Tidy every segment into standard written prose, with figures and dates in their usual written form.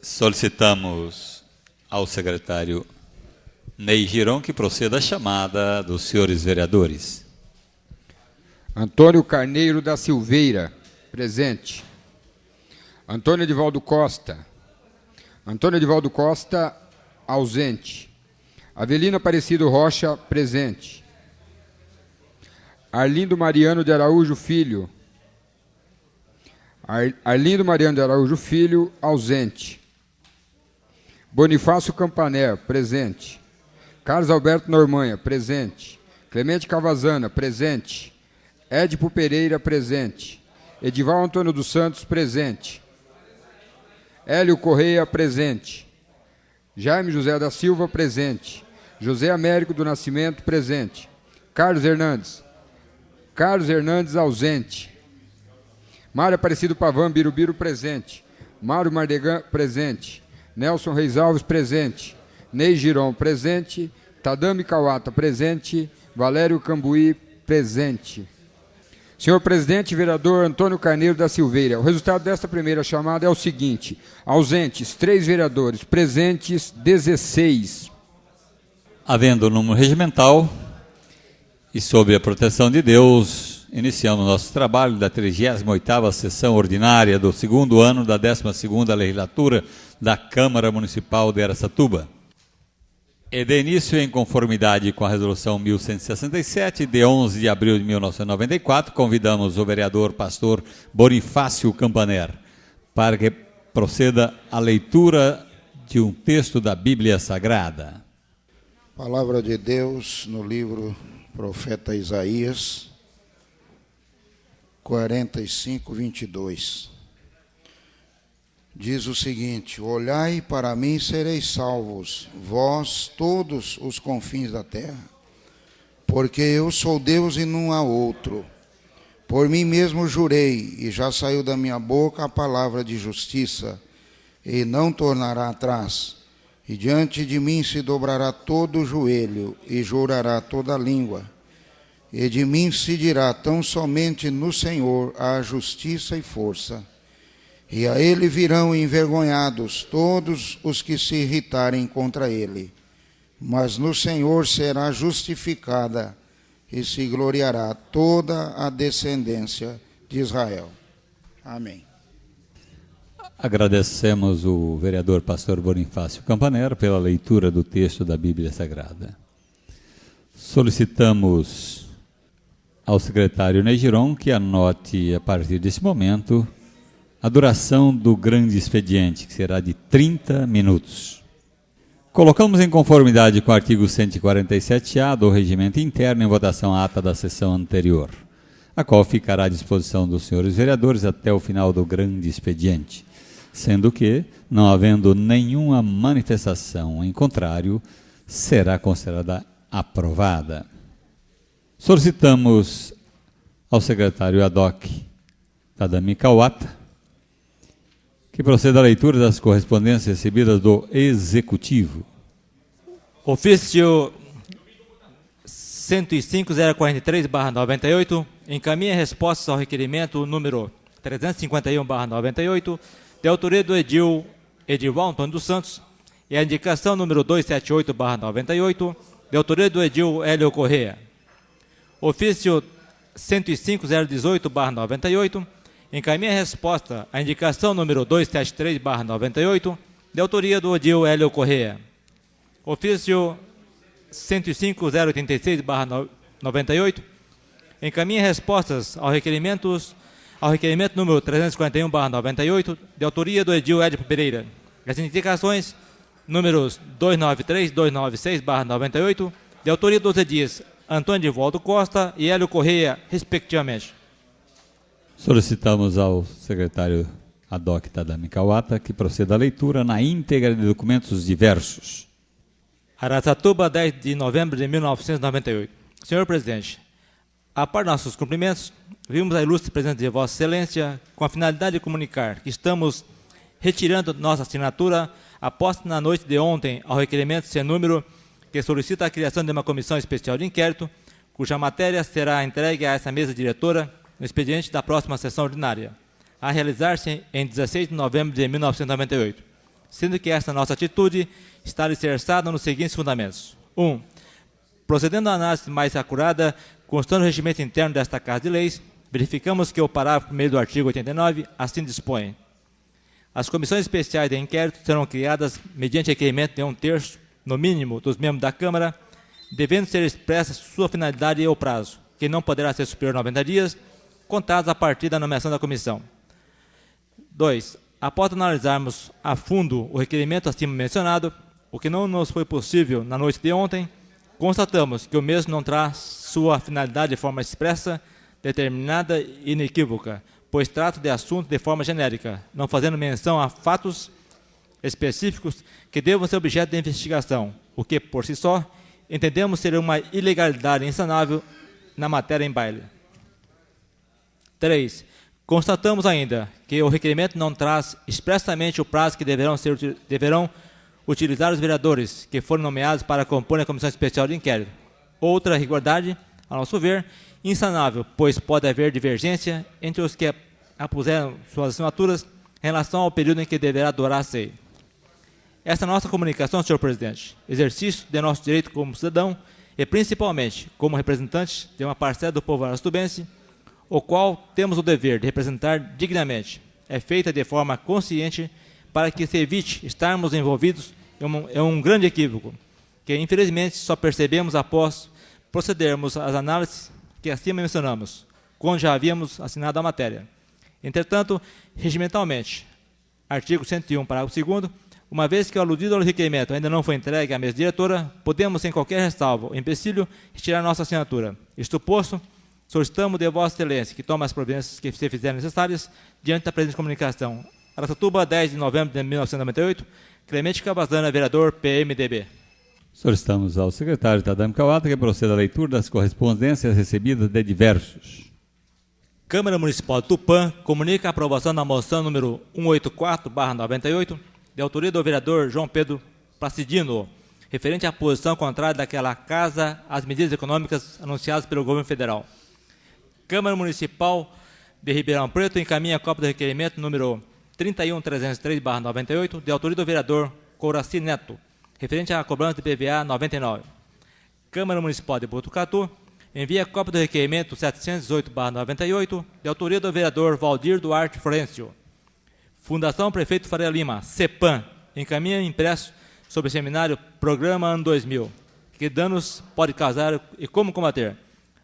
Solicitamos ao secretário Ney Giron que proceda à chamada dos senhores vereadores. Antônio Carneiro da Silveira, presente. Antônio Edivaldo Costa. Antônio Edivaldo Costa, ausente. Avelino Aparecido Rocha, presente. Arlindo Mariano de Araújo Filho. Arlindo Mariano de Araújo Filho, ausente. Bonifácio Campané, presente. Carlos Alberto Normanha, presente. Clemente Cavazana, presente. Édipo Pereira, presente. Edival Antônio dos Santos, presente. Hélio Correia, presente. Jaime José da Silva, presente. José Américo do Nascimento, presente. Carlos Hernandes. Carlos Hernandes, ausente. Mário Aparecido Pavan Birubiru, presente. Mário Mardegan, presente. Nelson Reis Alves, presente. Ney Giron, presente. Tadami Kawata, presente. Valério Cambuí, presente. Senhor presidente, vereador Antônio Carneiro da Silveira, o resultado desta primeira chamada é o seguinte: ausentes, 3 vereadores, presentes, 16. Havendo o número regimental e sob a proteção de Deus, iniciamos nosso trabalho da 38ª sessão ordinária do segundo ano da 12ª legislatura da Câmara Municipal de Araçatuba. E de início, em conformidade com a Resolução 1167, de 11 de abril de 1994, convidamos o vereador pastor Bonifácio Campaner para que proceda a leitura de um texto da Bíblia Sagrada. Palavra de Deus no livro Profeta Isaías, 45:22. Diz o seguinte: olhai para mim e sereis salvos, vós todos os confins da terra, porque eu sou Deus e não há outro. Por mim mesmo jurei, e já saiu da minha boca a palavra de justiça, e não tornará atrás. E diante de mim se dobrará todo o joelho, e jurará toda a língua. E de mim se dirá: tão somente no Senhor há justiça e força. E a ele virão envergonhados todos os que se irritarem contra ele. Mas no Senhor será justificada e se gloriará toda a descendência de Israel. Amém. Agradecemos o vereador pastor Bonifácio Campaner pela leitura do texto da Bíblia Sagrada. Solicitamos ao secretário Ney Giron que anote, a partir desse momento, a duração do grande expediente, que será de 30 minutos. Colocamos em conformidade com o artigo 147-A do Regimento Interno em votação a ata da sessão anterior, a qual ficará à disposição dos senhores vereadores até o final do grande expediente, sendo que, não havendo nenhuma manifestação em contrário, será considerada aprovada. Solicitamos ao secretário ad hoc Tadami Kawata que proceda à leitura das correspondências recebidas do Executivo. Ofício 105.043/98 encaminha respostas ao requerimento número 351/98, de autoria do Edival Antônio dos Santos, e a indicação número 278/98, de autoria do edil Hélio Correia. Ofício 105.018/98 encaminha a resposta à indicação número 273/98, de autoria do edil Hélio Correia. Ofício 105.086/98 encaminha respostas ao requerimento número 341/98, de autoria do edil Édipo Pereira. As indicações números 293 e 296/98, de autoria dos edis Antônio Edivaldo Costa e Hélio Correia, respectivamente. Solicitamos ao secretário ad hoc Tadami Kawata que proceda à leitura na íntegra de documentos diversos. Araçatuba, 10 de novembro de 1998. Senhor presidente, a par de nossos cumprimentos, vimos a ilustre presença de Vossa Excelência com a finalidade de comunicar que estamos retirando nossa assinatura aposta na noite de ontem ao requerimento sem número que solicita a criação de uma comissão especial de inquérito, cuja matéria será entregue a essa mesa diretora no expediente da próxima sessão ordinária, a realizar-se em 16 de novembro de 1998. sendo que esta nossa atitude está alicerçada nos seguintes fundamentos. 1. Procedendo à análise mais acurada, constando o regimento interno desta Casa de Leis, verificamos que o parágrafo 1º do artigo 89 assim dispõe. As comissões especiais de inquérito serão criadas mediante requerimento de 1/3, no mínimo, dos membros da Câmara, devendo ser expressa sua finalidade e o prazo, que não poderá ser superior a 90 dias, contados a partir da nomeação da comissão. 2. Após analisarmos a fundo o requerimento acima mencionado, o que não nos foi possível na noite de ontem, constatamos que o mesmo não traz sua finalidade de forma expressa, determinada e inequívoca, pois trata de assunto de forma genérica, não fazendo menção a fatos específicos que devam ser objeto de investigação, o que, por si só, entendemos ser uma ilegalidade insanável na matéria em baile. 3. Constatamos ainda que o requerimento não traz expressamente o prazo que deverão utilizar os vereadores que foram nomeados para compor a Comissão Especial de Inquérito. Outra irregularidade, a nosso ver, insanável, pois pode haver divergência entre os que apuseram suas assinaturas em relação ao período em que deverá durar a SEI. Essa nossa comunicação, senhor presidente, exercício de nosso direito como cidadão e principalmente como representante de uma parcela do povo araçatubense, o qual temos o dever de representar dignamente, é feita de forma consciente para que se evite estarmos envolvidos em um grande equívoco, que infelizmente só percebemos após procedermos às análises que acima mencionamos, quando já havíamos assinado a matéria. Entretanto, regimentalmente, artigo 101, parágrafo 2º, uma vez que o aludido ao requerimento ainda não foi entregue à mesa diretora, podemos, sem qualquer ressalva ou empecilho, retirar nossa assinatura. Isto posto, solicitamos de Vossa Excelência que tome as providências que se fizerem necessárias diante da presente comunicação. Araçatuba, 10 de novembro de 1998, Clemente Cavazana, vereador, PMDB. Solicitamos ao secretário Tadamo Kawata que proceda à leitura das correspondências recebidas de diversos. Câmara Municipal de Tupã comunica a aprovação da moção número 184/98, de autoria do vereador João Pedro Placidino, referente à posição contrária daquela Casa às medidas econômicas anunciadas pelo governo federal. Câmara Municipal de Ribeirão Preto encaminha a cópia do requerimento número 31303/98, de autoria do vereador Couraci Neto, referente à cobrança de PVA 99. Câmara Municipal de Botucatu envia a cópia do requerimento 718/98, de autoria do vereador Valdir Duarte Florencio. Fundação Prefeito Faria Lima, CEPAM, encaminha impresso sobre o seminário Programa Ano 2000, que danos pode causar e como combater,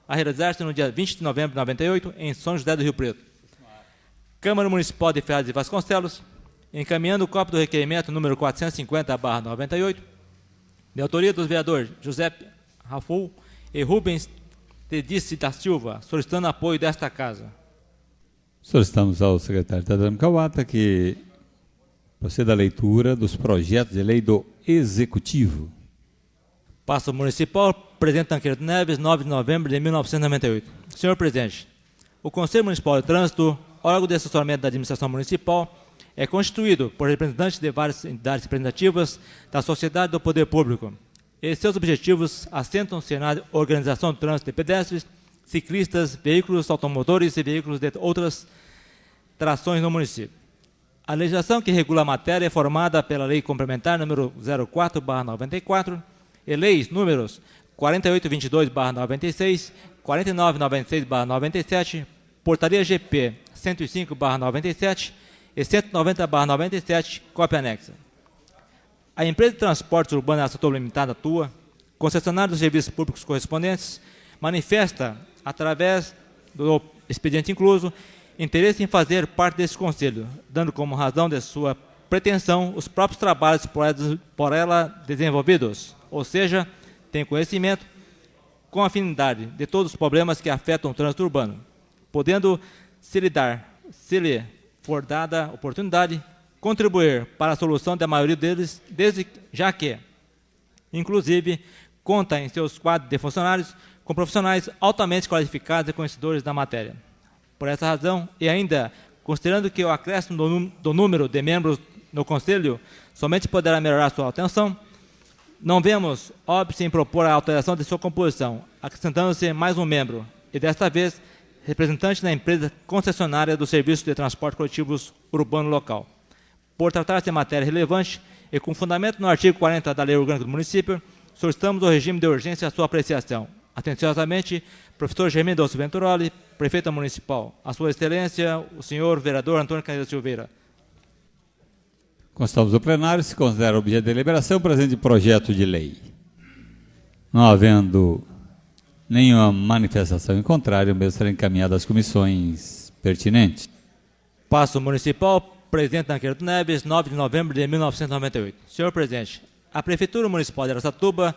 a realizar-se no dia 20 de novembro de 98, em São José do Rio Preto. Câmara Municipal de Ferraz de Vasconcelos, encaminhando cópia do requerimento número 450/98, de autoria dos vereadores José Raful e Rubens Tedice da Silva, solicitando apoio desta Casa. Solicitamos ao secretário Tadamo Kawata que proceda à leitura dos projetos de lei do Executivo. Passo Municipal, presidente Tancredo Neves, 9 de novembro de 1998. Senhor presidente, o Conselho Municipal de Trânsito, órgão de assessoramento da administração municipal, é constituído por representantes de várias entidades representativas da sociedade e do poder público. E seus objetivos assentam-se na organização do trânsito de pedestres, ciclistas, veículos automotores e veículos de outras trações no município. A legislação que regula a matéria é formada pela Lei Complementar número 04/94 e leis números 4822/96, 4996/97, Portaria GP 105/97 e 190/97, cópia anexa. A empresa de transportes urbanos Araçatuba Limitada atua, concessionária dos serviços públicos correspondentes, manifesta, através do expediente incluso, interesse em fazer parte desse conselho, dando como razão de sua pretensão os próprios trabalhos por ela desenvolvidos, ou seja, tem conhecimento com afinidade de todos os problemas que afetam o trânsito urbano, podendo, se lhe for dada a oportunidade, contribuir para a solução da maioria deles, desde já que, inclusive, conta em seus quadros de funcionários com profissionais altamente qualificados e conhecedores da matéria. Por essa razão, e ainda considerando que o acréscimo do número de membros no Conselho somente poderá melhorar sua atenção, não vemos óbice em propor a alteração de sua composição, acrescentando-se mais um membro, e desta vez, representante da empresa concessionária do Serviço de Transporte Coletivos Urbano Local. Por tratar-se de matéria relevante e com fundamento no artigo 40 da Lei Orgânica do Município, solicitamos o regime de urgência à sua apreciação. Atenciosamente, professor Germino Doce Venturoli, prefeito municipal. A sua excelência, o senhor vereador Antônio Candido Silveira. Constamos do plenário, se considera objeto de deliberação o presente projeto de lei. Não havendo nenhuma manifestação em contrário, o mesmo será encaminhado às comissões pertinentes. Passo Municipal, presidente Tancredo Neves, 9 de novembro de 1998. Senhor presidente, a Prefeitura Municipal de Araçatuba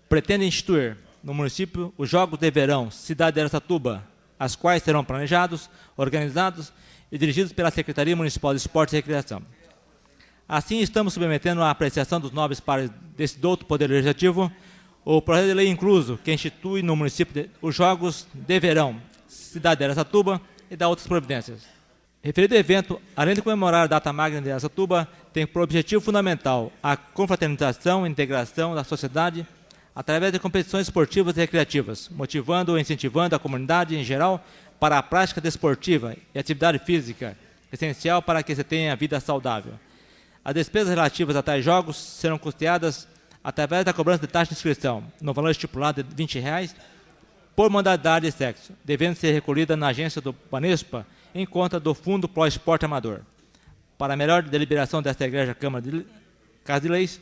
pretende instituir no município os Jogos de Verão Cidade de Araçatuba, as quais serão planejados, organizados e dirigidos pela Secretaria Municipal de Esportes e Recreação. Assim, estamos submetendo à apreciação dos nobres pares desse douto Poder Legislativo o projeto de lei incluso que institui no município os Jogos de Verão, Cidade de Araçatuba e da outras providências. Referido evento, além de comemorar a data magna de Araçatuba, tem por objetivo fundamental a confraternização e integração da sociedade através de competições esportivas e recreativas, motivando e incentivando a comunidade em geral para a prática desportiva e atividade física, essencial para que se tenha vida saudável. As despesas relativas a tais jogos serão custeadas através da cobrança de taxa de inscrição, no valor estipulado de R$20, por modalidade e sexo, devendo ser recolhida na agência do Banespa em conta do Fundo Pro Esporte Amador. Para a melhor deliberação desta Igreja Câmara de Casa de Leis,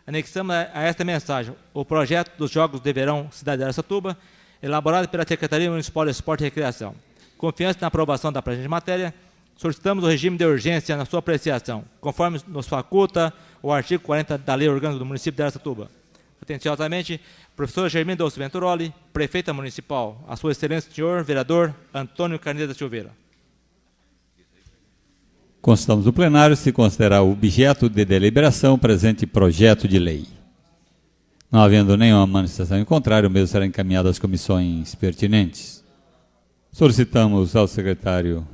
anexamos a esta mensagem o projeto dos Jogos de Verão Cidade de Araçatuba, elaborado pela Secretaria Municipal de Esporte e Recreação. Confiança na aprovação da presente matéria, solicitamos o regime de urgência na sua apreciação, conforme nos faculta o artigo 40 da Lei Orgânica do Município de Araçatuba. Atenciosamente, professor Germino Doce Venturoli, prefeita municipal. A sua excelência, senhor vereador Antônio Candido Silveira. Constamos do plenário se considerar objeto de deliberação o presente projeto de lei. Não havendo nenhuma manifestação em contrário, o mesmo será encaminhado às comissões pertinentes. Solicitamos ao secretário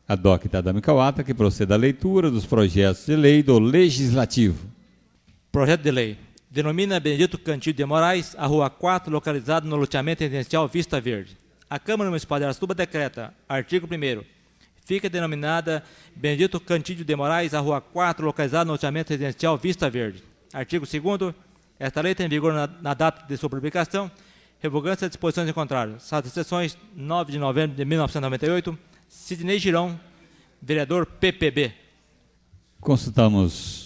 Ad-hoc Tadami Kawata que proceda à leitura dos projetos de lei do Legislativo. Projeto de lei. Denomina Benedito Cantillo de Moraes a Rua 4, localizado no loteamento residencial Vista Verde. A Câmara Municipal de Araçatuba decreta, artigo 1º, fica denominada Benedito Cantillo de Moraes a Rua 4, localizada no loteamento residencial Vista Verde. Artigo 2º, esta lei tem vigor na data de sua publicação, revogando-se as disposições em contrário. Sala de sessões, 9 de novembro de 1998, Sidney Girão, vereador PPB. Consultamos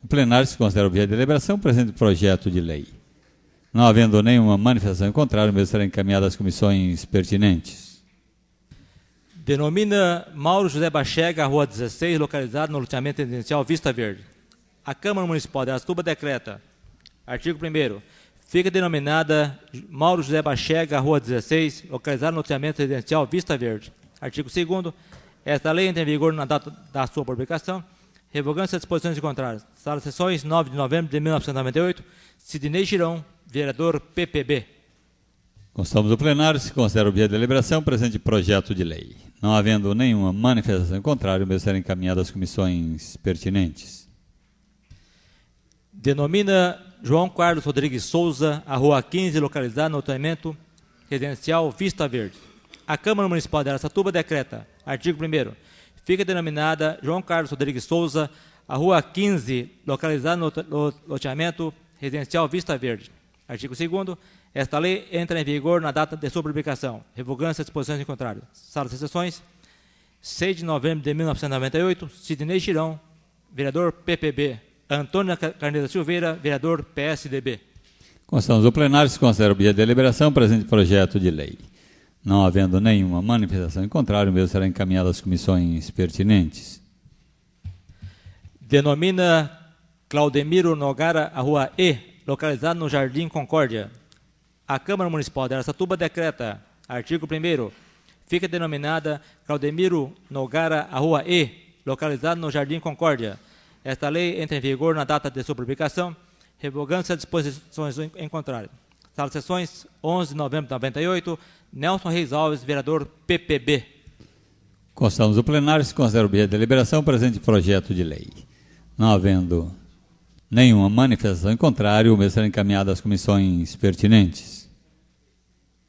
o plenário se considera objeto de deliberação o presente projeto de lei. Não havendo nenhuma manifestação em contrário, o mesmo será encaminhado às comissões pertinentes. Denomina Mauro José Bachega a Rua 16, localizado no loteamento residencial Vista Verde. A Câmara Municipal de Araçatuba decreta, artigo 1º, fica denominada Mauro José Bachega a Rua 16, localizado no loteamento residencial Vista Verde. Artigo 2º, esta lei entra em vigor na data da sua publicação, revogando-se as disposições contrárias. Sala de sessões, 9 de novembro de 1998, Sidney Girão, vereador PPB. Constamos do plenário se considera objeto de deliberação o presente projeto de lei. Não havendo nenhuma manifestação em contrário, o mesmo será encaminhado às comissões pertinentes. Denomina João Carlos Rodrigues Souza a Rua 15, localizada no loteamento residencial Vista Verde. A Câmara Municipal de Araçatuba decreta, artigo 1º, fica denominada João Carlos Rodrigues Souza a Rua 15, localizada no loteamento residencial Vista Verde. Artigo 2º, esta lei entra em vigor na data de sua publicação, revogando-se as disposições em contrário. Sala de sessões, 6 de novembro de 1998, Sidney Girão, vereador PPB. Antônio Carneiro Silveira, vereador PSDB. Constamos do plenário se considera objeto de deliberação o presente projeto de lei. Não havendo nenhuma manifestação em contrário, o mesmo será encaminhado às comissões pertinentes. Denomina Claudemiro Nogara a Rua E, localizada no Jardim Concórdia. A Câmara Municipal de Araçatuba decreta, artigo 1º, fica denominada Claudemiro Nogara a Rua E, localizada no Jardim Concórdia. Esta lei entra em vigor na data de sua publicação, revogando-se as disposições em contrário. Sala de sessões, 11 de novembro de 98, Nelson Reis Alves, vereador PPB. Constamos do plenário se considera objeto de deliberação o presente projeto de lei. Não havendo nenhuma manifestação em contrário, o mesmo será encaminhado às comissões pertinentes.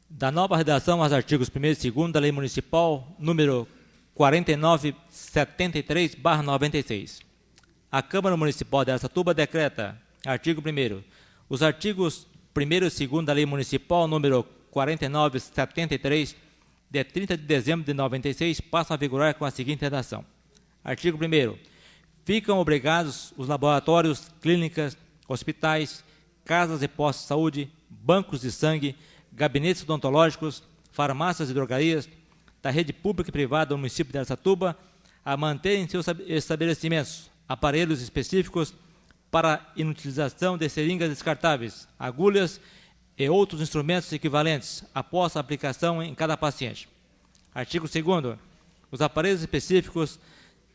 Da nova redação aos artigos 1º e 2º da Lei Municipal, número 4973/96. A Câmara Municipal de Araçatuba decreta, artigo 1º, os artigos 1º e 2º da Lei Municipal número 4973, de 30 de dezembro de 96, passam a vigorar com a seguinte redação. Artigo 1º. Ficam obrigados os laboratórios, clínicas, hospitais, casas e postos de saúde, bancos de sangue, gabinetes odontológicos, farmácias e drogarias da rede pública e privada do município de Araçatuba a manter em seus estabelecimentos aparelhos específicos para inutilização de seringas descartáveis, agulhas e outros instrumentos equivalentes após a aplicação em cada paciente. Artigo 2º. Os aparelhos específicos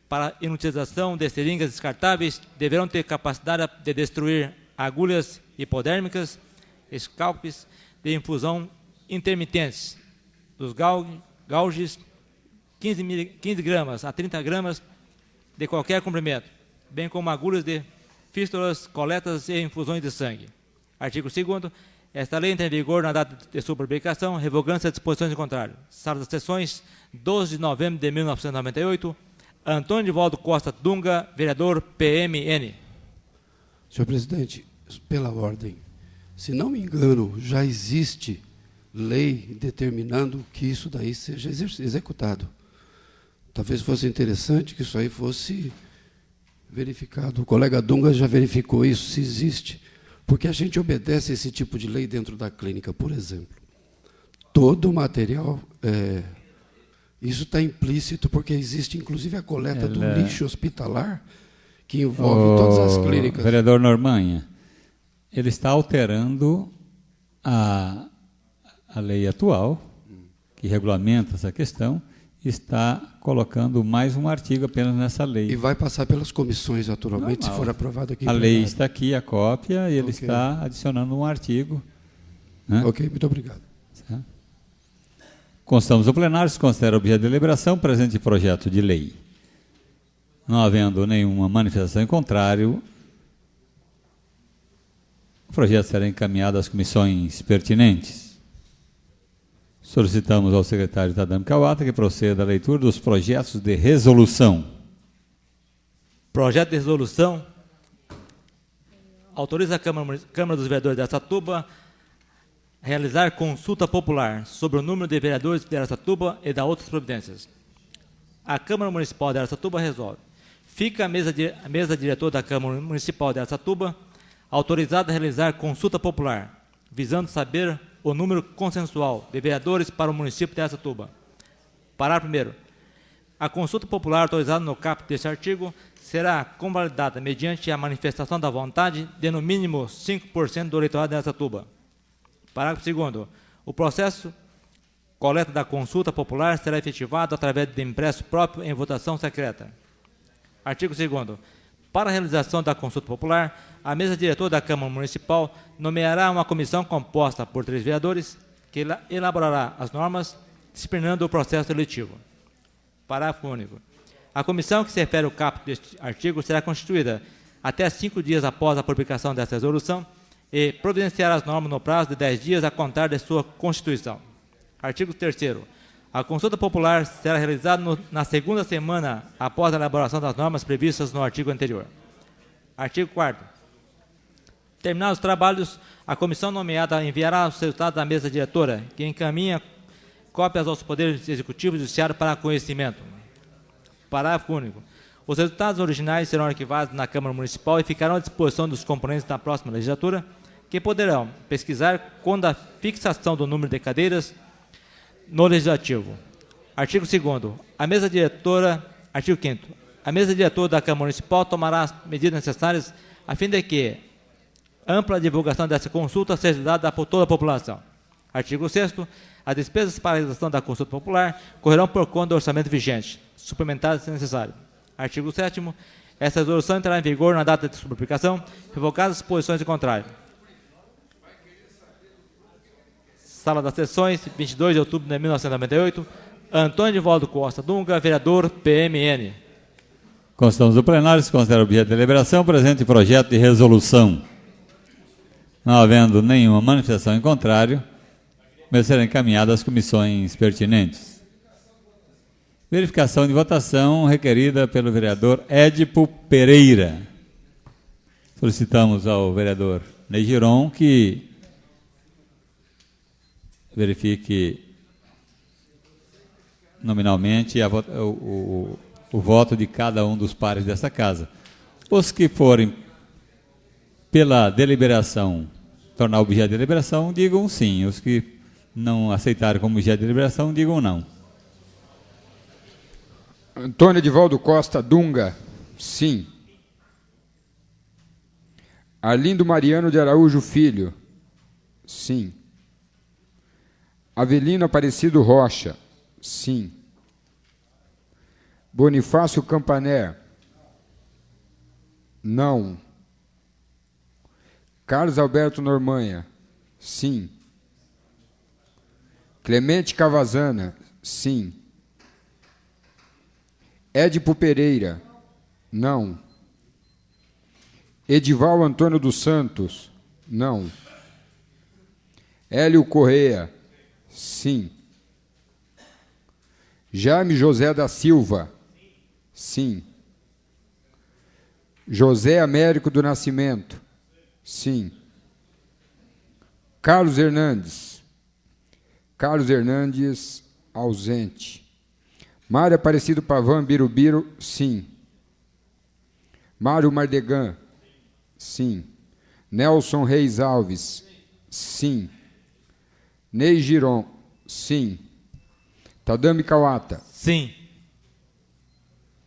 para inutilização de seringas descartáveis deverão ter capacidade de destruir agulhas hipodérmicas, scalpes de infusão intermitentes, dos gauges 15 gramas a 30 gramas de qualquer comprimento, bem como agulhas de fístulas, coletas e infusões de sangue. Artigo 2º. Esta lei entra em vigor na data de sua publicação, revogando-se as disposições em contrário. Sala das Sessões, 12 de novembro de 1998. Antônio Divaldo Costa Dunga, vereador PMN. Senhor presidente, pela ordem, se não me engano, já existe lei determinando que isso daí seja executado. Talvez fosse interessante que isso aí fosse verificado. O colega Dunga já verificou isso, se existe. Porque a gente obedece esse tipo de lei dentro da clínica, por exemplo. Todo o material, isso está implícito, porque existe inclusive a coleta do lixo hospitalar, que envolve todas as clínicas. Vereador Normanha, ele está alterando a lei atual, que regulamenta essa questão, está colocando mais um artigo apenas nessa lei. E vai passar pelas comissões, naturalmente, se for aprovado aqui. A lei está aqui, a cópia, e ele está adicionando um artigo. Né? Ok, muito obrigado. Certo. Constamos no plenário, se considera objeto de deliberação o presente projeto de lei. Não havendo nenhuma manifestação em contrário, o projeto será encaminhado às comissões pertinentes. Solicitamos ao secretário Tadano Kawata que proceda à leitura dos projetos de resolução. Projeto de resolução autoriza a Câmara dos Vereadores de Araçatuba a realizar consulta popular sobre o número de vereadores de Araçatuba e da outras providências. A Câmara Municipal de Araçatuba resolve. Fica a mesa diretora da Câmara Municipal de Araçatuba autorizada a realizar consulta popular, visando saber o número consensual de vereadores para o município de Araçatuba. Parágrafo 1º. A consulta popular autorizada no caput deste artigo será convalidada mediante a manifestação da vontade de no mínimo 5% do eleitorado de Araçatuba. Parágrafo 2º. O processo coleta da consulta popular será efetivado através de impresso próprio em votação secreta. Artigo 2º. Para a realização da consulta popular, a mesa diretora da Câmara Municipal nomeará uma comissão composta por 3 vereadores que elaborará as normas disciplinando o processo eletivo. Parágrafo único. A comissão que se refere ao caput deste artigo será constituída até 5 dias após a publicação desta resolução e providenciará as normas no prazo de 10 dias a contar de sua constituição. Artigo 3º. A consulta popular será realizada na segunda semana após a elaboração das normas previstas no artigo anterior. Artigo 4º. Terminados os trabalhos, a comissão nomeada enviará os resultados da mesa diretora, que encaminha cópias aos poderes executivo e judiciário para conhecimento. Parágrafo único. Os resultados originais serão arquivados na Câmara Municipal e ficarão à disposição dos componentes da próxima legislatura, que poderão pesquisar quando a fixação do número de cadeiras no Legislativo. Artigo 2º. A mesa diretora, artigo 5º. A mesa diretora da Câmara Municipal tomará as medidas necessárias a fim de que ampla divulgação dessa consulta seja dada por toda a população. Artigo 6º. As despesas para a realização da consulta popular correrão por conta do orçamento vigente, suplementadas se necessário. Artigo 7º. Essa resolução entrará em vigor na data de sua publicação, revogadas as posições em contrário. Sala das Sessões, 22 de outubro de 1998. Antônio Divaldo Costa Dunga, vereador PMN. Constamos no plenário, se considera objeto de deliberação o presente projeto de resolução. Não havendo nenhuma manifestação em contrário, vai ser encaminhado às comissões pertinentes. Verificação de votação requerida pelo vereador Édipo Pereira. Solicitamos ao vereador Ney Giron que verifique nominalmente o voto de cada um dos pares desta casa. Os que forem pela deliberação, tornar objeto de deliberação, digam sim. Os que não aceitarem como objeto de deliberação, digam não. Antônio Edivaldo Costa Dunga, sim. Arlindo Mariano de Araújo Filho, sim. Avelino Aparecido Rocha, sim. Bonifácio Campané, não. Carlos Alberto Normanha, sim. Clemente Cavazana, sim. Édipo Pereira, não. Edival Antônio dos Santos, não. Hélio Correia, sim. Jaime José da Silva, sim. José Américo do Nascimento, sim. Carlos Hernandes. Carlos Hernandes, ausente. Mário Aparecido Pavan Birubiru, sim. Mário Mardegan, sim. Nelson Reis Alves, sim. Ney Giron, sim. Tadami Kawata, Sim.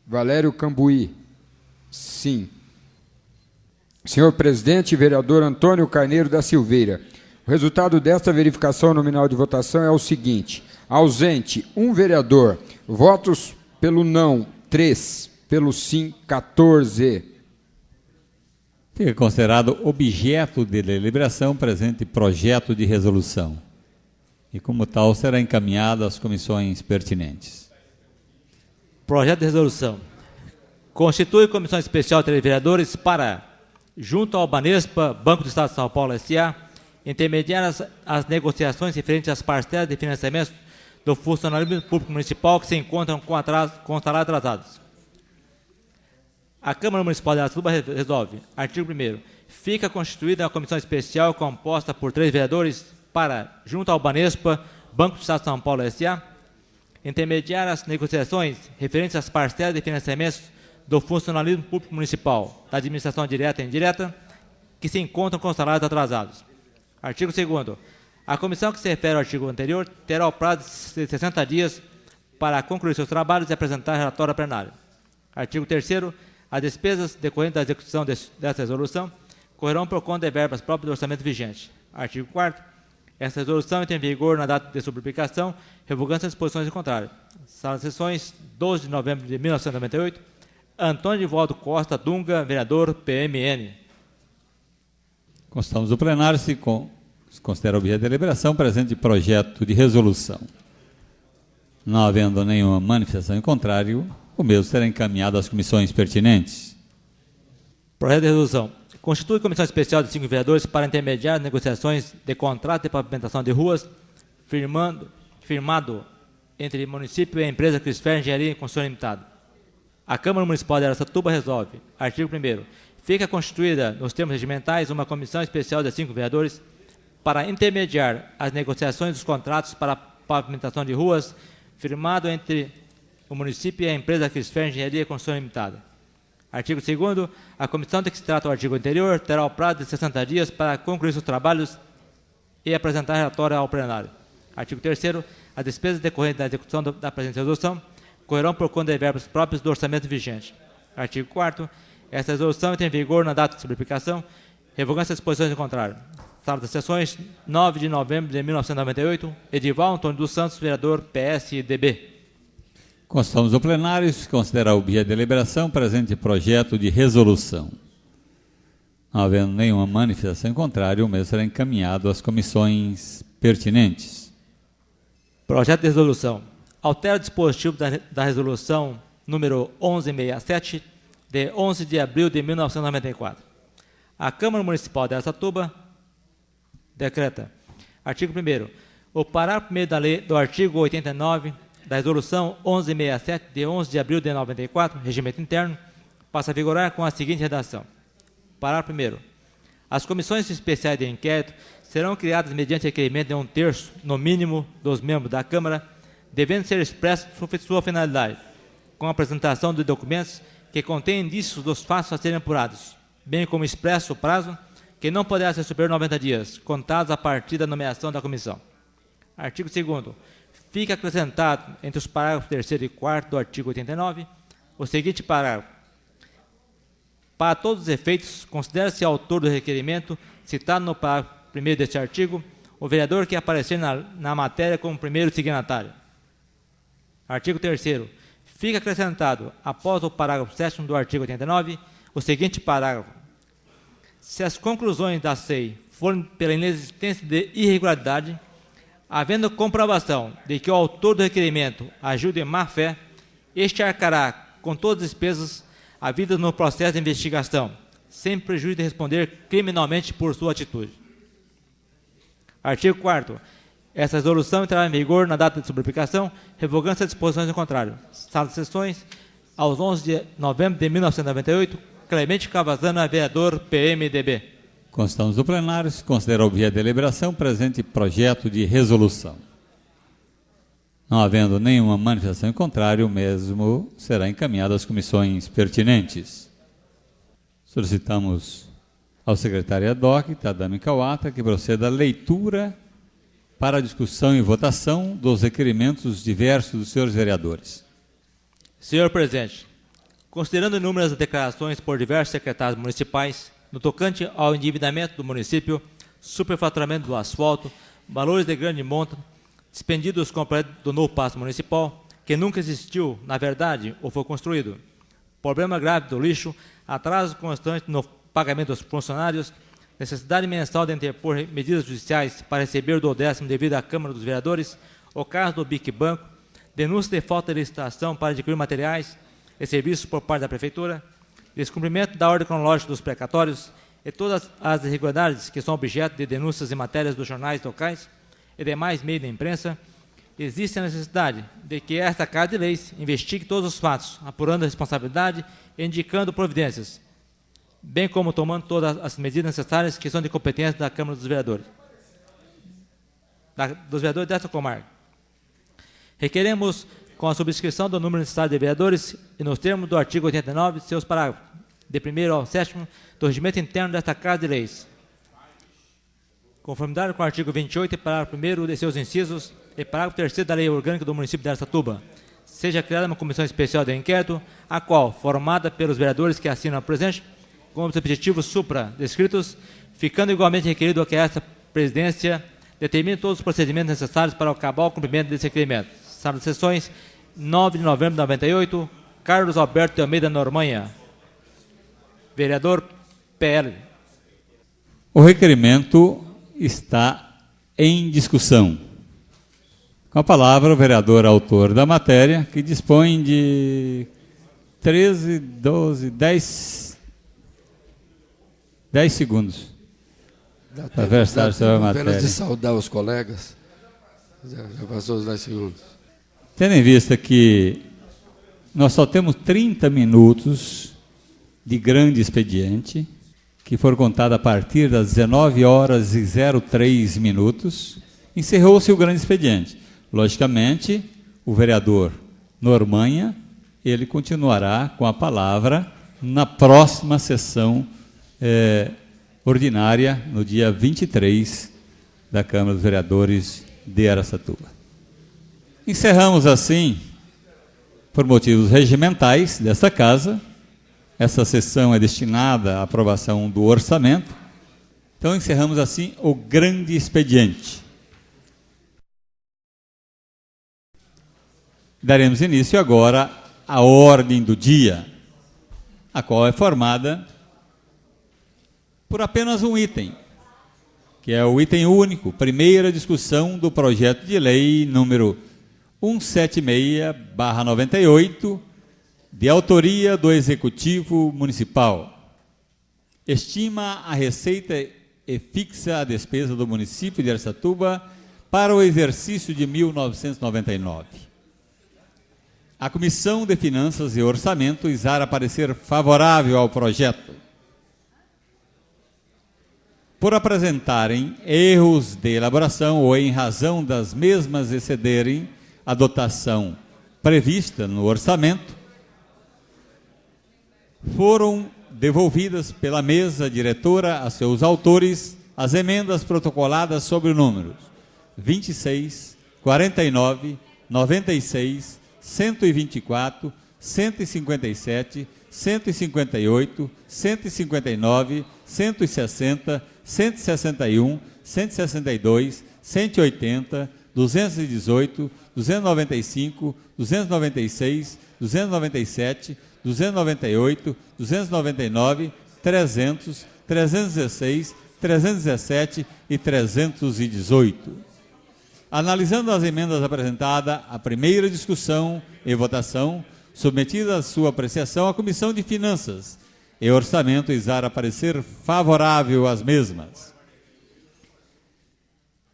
Valério Cambuí, sim. Senhor presidente, vereador Antônio Carneiro da Silveira, o resultado desta verificação nominal de votação é o seguinte: ausente, 1 vereador, votos pelo não, 3, pelo sim, 14. Fica considerado objeto de deliberação presente projeto de resolução. E, como tal, será encaminhado às comissões pertinentes. Projeto de resolução. Constitui comissão especial de vereadores para, junto ao Banespa, Banco do Estado de São Paulo S.A., intermediar as negociações referentes às parcelas de financiamento do funcionalismo público municipal que se encontram com salários atrasados. A Câmara Municipal de Aratuba resolve. Artigo 1º. Fica constituída uma comissão especial composta por 3 vereadores para, junto ao Banespa, Banco do Estado de São Paulo S.A., intermediar as negociações referentes às parcelas de financiamentos do funcionalismo público municipal, da administração direta e indireta, que se encontram com salários atrasados. Artigo 2º. A comissão que se refere ao artigo anterior terá o prazo de 60 dias para concluir seus trabalhos e apresentar relatório ao plenário. Artigo 3º. As despesas decorrentes da execução dessa resolução correrão por conta de verbas próprias do orçamento vigente. Artigo 4º. Essa resolução entra em vigor na data de sua publicação, revogando as disposições em contrário. Sala de sessões, 12 de novembro de 1998. Antônio Edivaldo Costa Dunga, vereador, PMN. Constamos do plenário, se considera objeto de deliberação, presente projeto de resolução. Não havendo nenhuma manifestação em contrário, o mesmo será encaminhado às comissões pertinentes. Projeto de resolução. Constitui comissão especial de 5 vereadores para intermediar as negociações de contrato de pavimentação de ruas firmado entre município e a empresa Crisfer Engenharia e Construção Limitada. A Câmara Municipal de Araçatuba resolve. Artigo 1º. Fica constituída, nos termos regimentais, uma comissão especial de 5 vereadores para intermediar as negociações dos contratos para pavimentação de ruas firmado entre o município e a empresa Crisfer Engenharia e Construção Limitada. Artigo 2º. A comissão de que se trata o artigo anterior terá o prazo de 60 dias para concluir seus trabalhos e apresentar relatório ao plenário. Artigo 3º. As despesas decorrentes da execução da presente resolução correrão por conta de verbas próprias do orçamento vigente. Artigo 4º. Esta resolução entra em vigor na data de sua publicação, revogando as disposições em contrário. Sala das sessões, 9 de novembro de 1998. Edival Antônio dos Santos, vereador, PSDB. Constamos do plenário, se considerar objeto de deliberação, presente projeto de resolução. Não havendo nenhuma manifestação em contrário, o mesmo será encaminhado às comissões pertinentes. Projeto de resolução. Altera o dispositivo da resolução número 1167, de 11 de abril de 1994. A Câmara Municipal de Araçatuba decreta. Artigo 1º. O parágrafo 1º da lei do artigo 89 da resolução 1167, de 11 de abril de 94, regimento interno, passa a vigorar com a seguinte redação. Parágrafo 1º. As comissões especiais de inquérito serão criadas mediante requerimento de 1/3, no mínimo, dos membros da Câmara, devendo ser expressa sua finalidade, com a apresentação de documentos que contêm indícios dos fatos a serem apurados, bem como expresso o prazo, que não poderá ser superior a 90 dias, contados a partir da nomeação da comissão. Artigo 2º. Fica acrescentado entre os parágrafos 3º e 4º do artigo 89 o seguinte parágrafo: para todos os efeitos, considera-se autor do requerimento citado no parágrafo 1º deste artigo o vereador que aparecer na matéria como primeiro signatário. Artigo 3º. Fica acrescentado, após o parágrafo 7º do artigo 89, o seguinte parágrafo: se as conclusões da SEI forem pela inexistência de irregularidade, havendo comprovação de que o autor do requerimento agiu de má-fé, este arcará com todas as despesas havidas no processo de investigação, sem prejuízo de responder criminalmente por sua atitude. Artigo 4º. Essa resolução entrará em vigor na data de sua publicação, revogando-se as disposições em contrário. Sala de sessões, aos 11 de novembro de 1998, Clemente Cavazana, vereador, PMDB. Constamos do plenário, se considera objeto de deliberação presente projeto de resolução. Não havendo nenhuma manifestação em contrário, o mesmo será encaminhado às comissões pertinentes. Solicitamos ao secretário ad-hoc, Tadami Kawata, que proceda à leitura para a discussão e votação dos requerimentos diversos dos senhores vereadores. Senhor presidente, considerando inúmeras declarações por diversos secretários municipais no tocante ao endividamento do município, superfaturamento do asfalto, valores de grande monta, dispendidos com o projeto do novo paço municipal, que nunca existiu, na verdade, ou foi construído, problema grave do lixo, atraso constante no pagamento dos funcionários, necessidade mensal de interpor medidas judiciais para receber do 10º devido à Câmara dos Vereadores, o caso do BIC Banco, denúncia de falta de licitação para adquirir materiais e serviços por parte da Prefeitura, descumprimento da ordem cronológica dos precatórios e todas as irregularidades que são objeto de denúncias em matérias dos jornais locais e demais meios de imprensa, existe a necessidade de que esta Casa de Leis investigue todos os fatos, apurando a responsabilidade e indicando providências, bem como tomando todas as medidas necessárias que são de competência da Câmara dos Vereadores, dos vereadores desta comarca. Requeremos, com a subscrição do número necessário de vereadores e nos termos do artigo 89, seus parágrafos, de 1º ao 7º, do regimento interno desta Casa de Leis, conformidade com o artigo 28, parágrafo 1º de seus incisos e parágrafo 3º da Lei Orgânica do município de Araçatuba, seja criada uma comissão especial de inquérito, a qual, formada pelos vereadores que assinam a presente, com os objetivos supra-descritos, ficando igualmente requerido que esta presidência determine todos os procedimentos necessários para acabar o cumprimento desse requerimento. Sala de sessões, 9 de novembro de 98, Carlos Alberto de Almeida Normanha, vereador PL. O requerimento está em discussão. Com a palavra, o vereador autor da matéria, que dispõe de 13, 12, 10 segundos para versar sobre a matéria. Apenas de saudar os colegas. Já passou os 10 segundos. Tendo em vista que nós só temos 30 minutos de grande expediente, que foram contados a partir das 19 horas e 03 minutos, encerrou-se o grande expediente. Logicamente, o vereador Normanha, ele continuará com a palavra na próxima sessão ordinária, no dia 23, da Câmara dos Vereadores de Araçatuba. Encerramos assim, por motivos regimentais desta casa. Essa sessão é destinada à aprovação do orçamento. Então, encerramos assim o grande expediente. Daremos início agora à ordem do dia, a qual é formada por apenas um item, que é o item único, primeira discussão do projeto de lei número 176/98, de autoria do Executivo Municipal. Estima a receita e fixa a despesa do município de Araçatuba para o exercício de 1999. A Comissão de Finanças e Orçamento exara parecer favorável ao projeto. por apresentarem erros de elaboração ou em razão das mesmas excederem a dotação prevista no orçamento, foram devolvidas pela mesa diretora a seus autores as emendas protocoladas sobre o número 26, 49, 96, 124, 157, 158, 159, 160, 161, 162, 180, 218, 295, 296, 297, 298, 299, 300, 316, 317 e 318. Analisando as emendas apresentadas, a primeira discussão e votação, submetida à sua apreciação, a Comissão de Finanças e Orçamento exara parecer favorável às mesmas.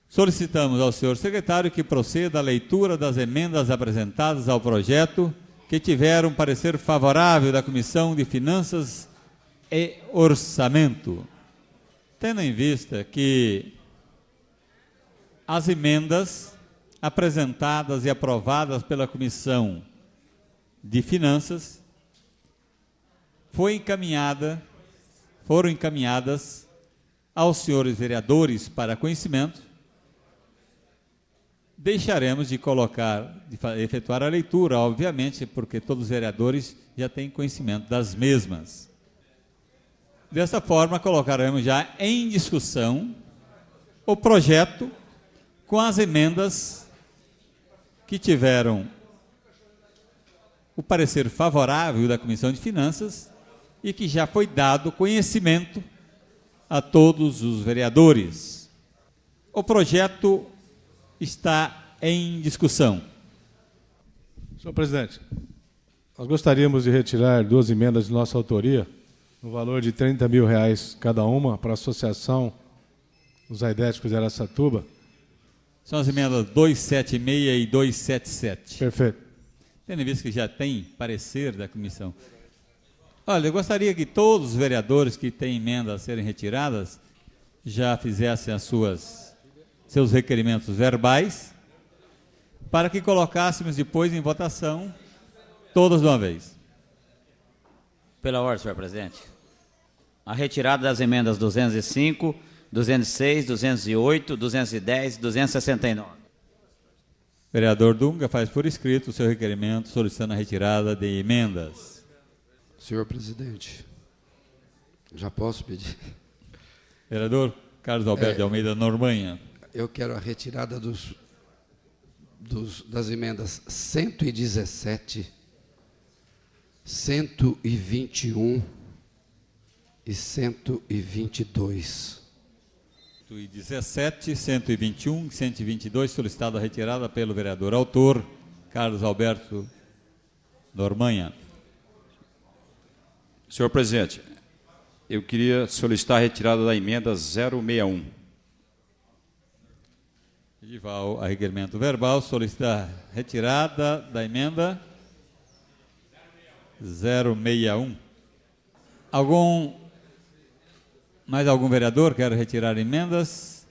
Solicitamos ao senhor secretário que proceda à leitura das emendas apresentadas ao projeto, que tiveram parecer favorável da Comissão de Finanças e Orçamento. Tendo em vista que as emendas apresentadas e aprovadas pela Comissão de Finanças foram encaminhadas aos senhores vereadores para conhecimento, deixaremos de efetuar a leitura, obviamente, porque todos os vereadores já têm conhecimento das mesmas. Dessa forma, colocaremos já em discussão o projeto com as emendas que tiveram o parecer favorável da Comissão de Finanças e que já foi dado conhecimento a todos os vereadores. O projeto está em discussão. Senhor presidente, nós gostaríamos de retirar 2 emendas de nossa autoria, no valor de R$30 mil cada uma, para a Associação dos Aidéticos de Araçatuba. São as emendas 276 e 277. Perfeito. Tendo em vista que já tem parecer da comissão. Olha, eu gostaria que todos os vereadores que têm emendas a serem retiradas já fizessem seus requerimentos verbais, para que colocássemos depois em votação todas de uma vez. Pela ordem, senhor presidente. A retirada das emendas 205, 206, 208, 210 e 269. Vereador Dunga faz por escrito o seu requerimento solicitando a retirada de emendas. Senhor presidente, já posso pedir? Vereador Carlos Alberto de Almeida Normanha. Eu quero a retirada das emendas 117, 121 e 122. 117, 121 e 122, solicitado a retirada pelo vereador autor, Carlos Alberto Normanha. Senhor presidente, eu queria solicitar a retirada da emenda 061. Edival, a requerimento verbal, solicita a retirada da emenda 061. Mais algum vereador quer retirar emendas?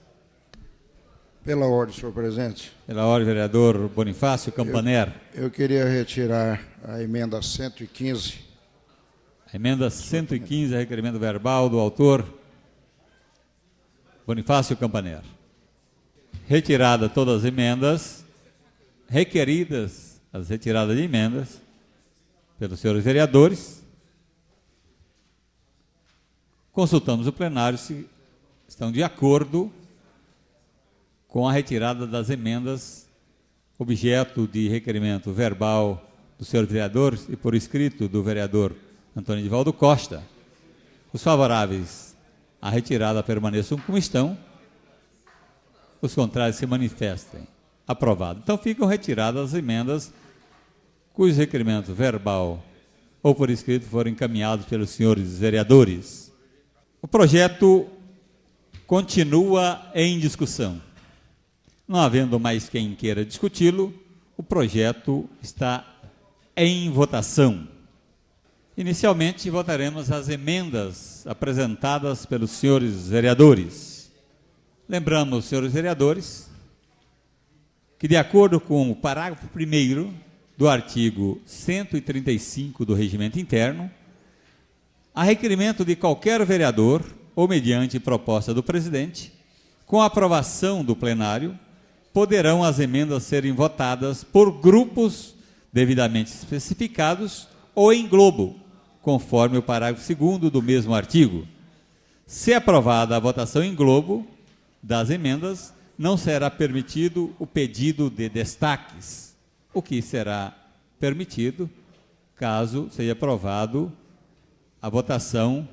Pela ordem, senhor presidente. Pela ordem, vereador Bonifácio Campaner. Eu queria retirar a emenda 115. A emenda 115, a requerimento verbal do autor Bonifácio Campaner. Retirada todas as emendas, requeridas as retiradas de emendas pelos senhores vereadores, consultamos o plenário se estão de acordo com a retirada das emendas objeto de requerimento verbal dos senhores vereadores e por escrito do vereador Antônio Edivaldo Costa. Os favoráveis à retirada permaneçam como estão, os contrários se manifestem. Aprovado. Então ficam retiradas as emendas cujo requerimento verbal ou por escrito foram encaminhados pelos senhores vereadores. O projeto continua em discussão. Não havendo mais quem queira discuti-lo, o projeto está em votação. Inicialmente, votaremos as emendas apresentadas pelos senhores vereadores. Lembramos, senhores vereadores, que de acordo com o parágrafo 1º do artigo 135 do Regimento Interno, a requerimento de qualquer vereador, ou mediante proposta do presidente, com a aprovação do plenário, poderão as emendas serem votadas por grupos devidamente especificados ou em globo, conforme o parágrafo 2º do mesmo artigo. Se aprovada a votação em globo das emendas, não será permitido o pedido de destaques, o que será permitido caso seja aprovado a votação